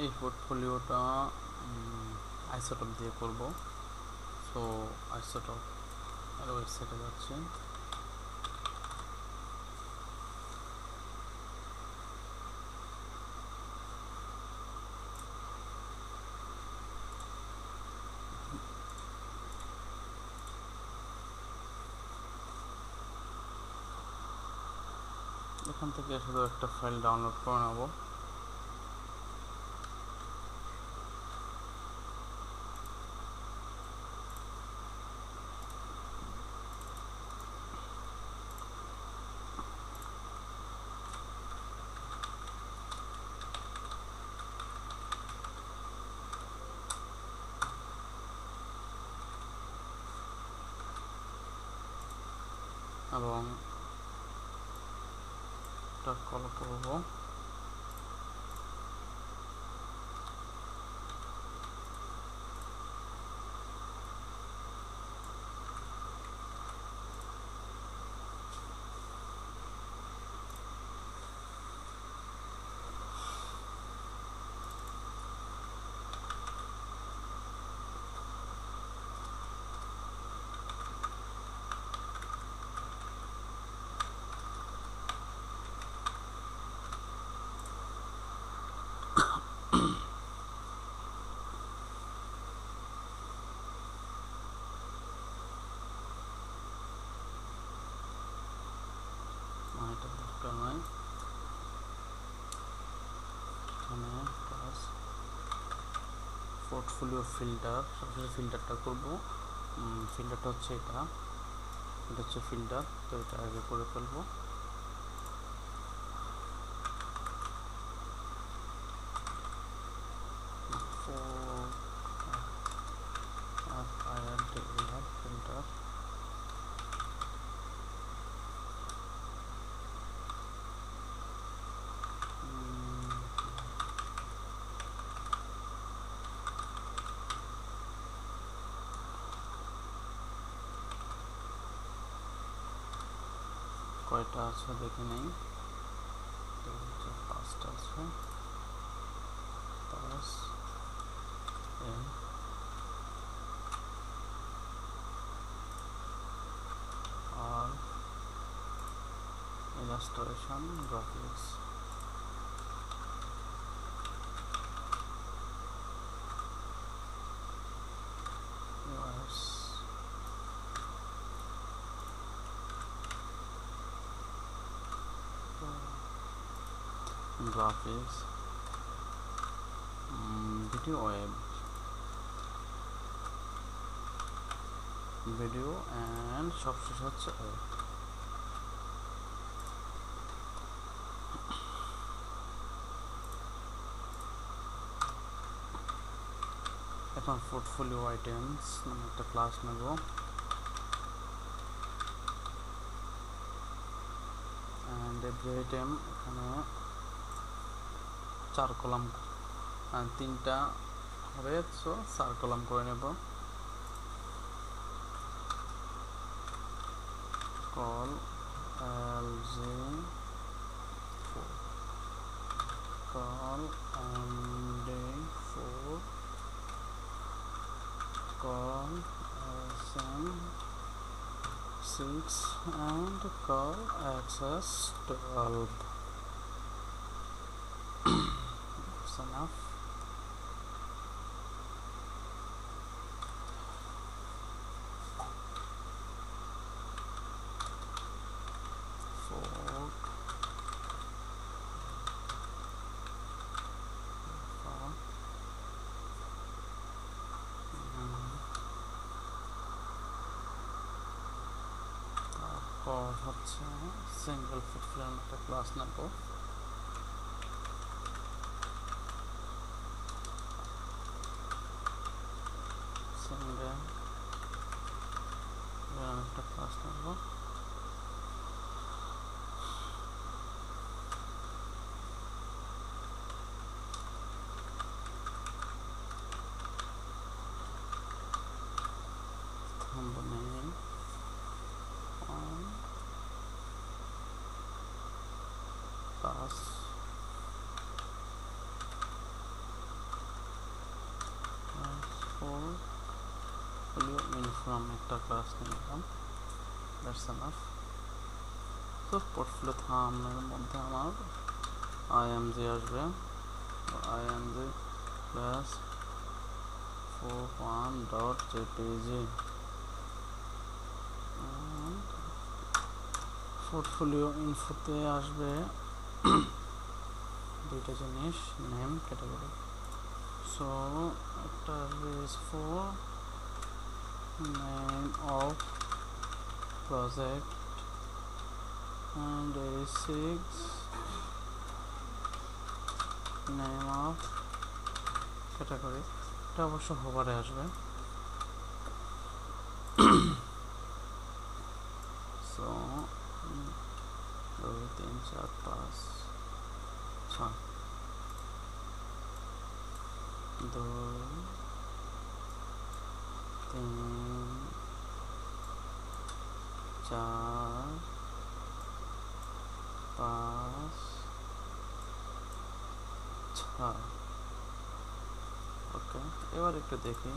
[SPEAKER 2] এই পোর্টফোলিওটা আইসোটোপ দিয়ে করব। সো আইসোটোপ এর ওয়েবসাইটে যাচ্ছি। এখান থেকে শুধু একটা ফাইল ডাউনলোড করে নেব। এবং এটা কল করব। এটা দরকার নয়। এখানে প্লাস পোর্টফোলিও ফিল্টার, সরাসরি ফিল্টারটা করব। ফিল্টারটা হচ্ছে এটা হচ্ছে ফিল্টার। তো এটা আগে করে ফেলবো। ফিল্টার কয়টা আছে দেখে নেই, 5টা আছে, 5 আর illustration graphics. Graphics, video web, video and সবশেষে হচ্ছে ওয়েব। এখন পোর্টফোলিও আইটেমস নামে একটা ক্লাস নেব, অ্যান্ড এভরি আইটেম এখানে 4 কলাম, 3টা হবে, সো 4 কলাম করে নেব। Call lg call md4 call sm6 and call access12. That's enough. তারপর হচ্ছে সিঙ্গেল ফুটপ্রিন্ট একটা ক্লাস নেব, সিঙ্গেল একটা ক্লাস নেব, thumbnail on pass portfolio info একটা ক্লাস নিলাম, দ্যাটস এনাফ। তো পোর্টফোলিও থাম্বনেলের মধ্যে আমার img আসবে, img প্লাস 41.jpg। পোর্টফোলিও ইনফোতে আসবে 2টা জিনিস, নেম ক্যাটাগরি। সো একটা আসবে S4 name of project and A6 name of category. এটা অবশ্য হোভারে আসবে। সো 2 3 4 5 6 2 3 4 5 6। ওকে, এবার একটু দেখি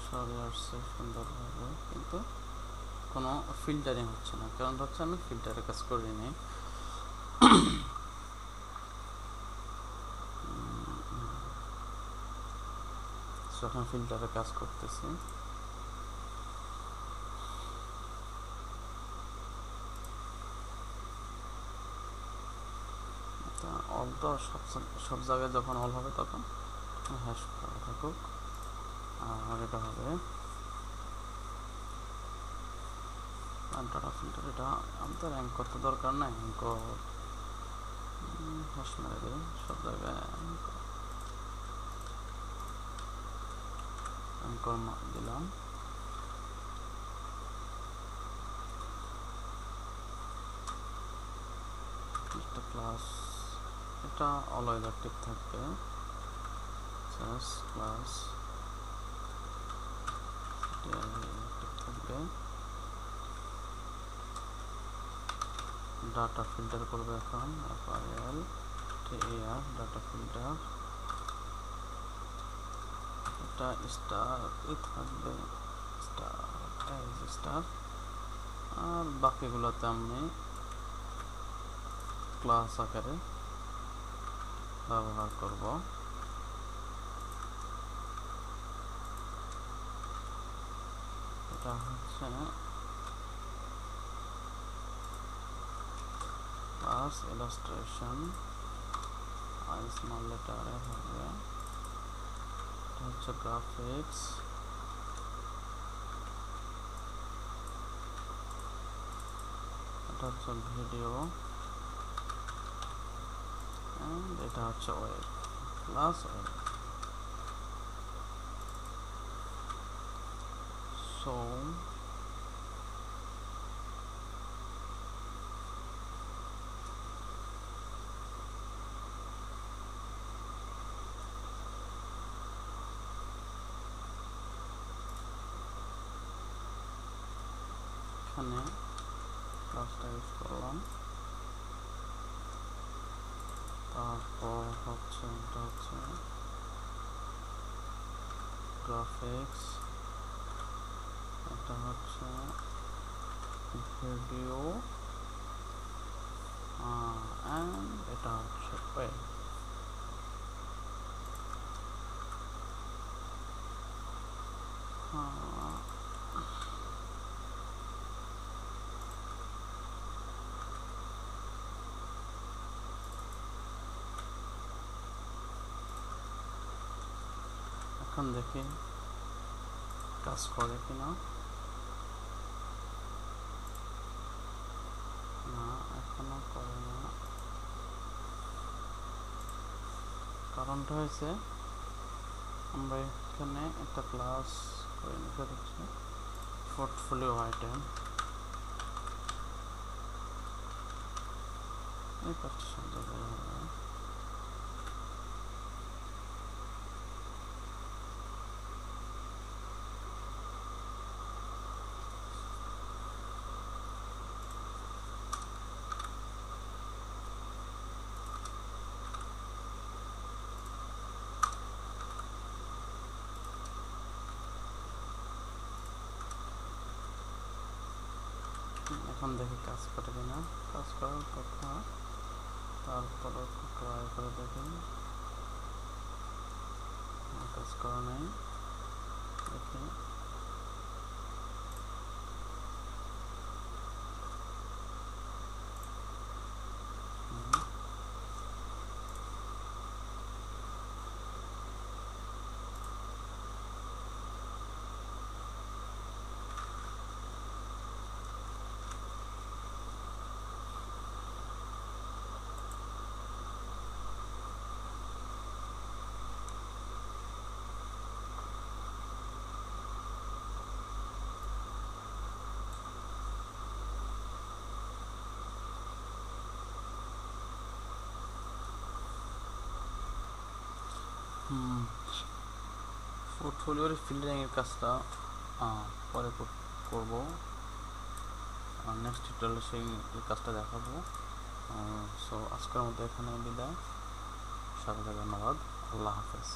[SPEAKER 2] সরে আসছে সুন্দরভাবে, কিন্তু কোনো ফিল্টারিং হচ্ছে না, কারণ হচ্ছে আমি ফিল্টারের কাজ করিনি। যখন ফিল্টারে কাজ করতেছি অল তো সব জায়গায় যখন অল হবে তখন হ্যাশ করা থাকুক। আর এটা হবে ডাটা ফিল্টার, এটা আমাদের র্যাঙ্ক করতে দরকার নাই, অ্যাঙ্কর হ্যাশ মেরে দিই সব জায়গায়, অ্যাঙ্কর দিলাম। একটা ক্লাস, এটা অলওয়েজ অ্যাক্টিভ থাকবে। সাস ক্লাস থাকবে। ডাটা ফিল্টার করবে এখন FIL TAR ডাটা ফিল্টার, এটা স্টার থাকবে স্টার, আর বাকিগুলোতে আমি ক্লাস আকারে ব্যবহার করব। এটা হচ্ছে ক্লাস ইলাস্ট্রেশন স্মল লেটারে হবে। এটা হচ্ছে গ্রাফিক্স, এটা হচ্ছে ভিডিও, এটা হচ্ছে ওয়েব ক্লাস ওয়েব। সো এখানে ক্লাসটা ইউজ করলাম। তারপর হচ্ছে এটা হচ্ছে গ্রাফিক্স, এটা হচ্ছে ভিডিও, অ্যান্ড এটা হচ্ছে ওয়েব। এখন দেখি কাজ করে কিনা। না, এখনো করে না। কারণটা হয়েছে আমরা এখানে একটা ক্লাস করে নিতে হচ্ছে পোর্টফোলিও আইটেম, এই কাজটা সুন্দর হবে। এখন দেখি কাজ করে কিনা, কাজ করার কথা। তারপরে ট্রাই করে দেখি, কাজ করা নেই। দেখি পোর্টফোলিওর ফিল্টারিংয়ের কাজটা পরে করব। নেক্সট টিউটোরিয়ালে সেই কাজটা দেখাবো। সো আজকের মধ্যে এখানে বিদায়, সবাইকে ধন্যবাদ, আল্লাহ হাফেজ।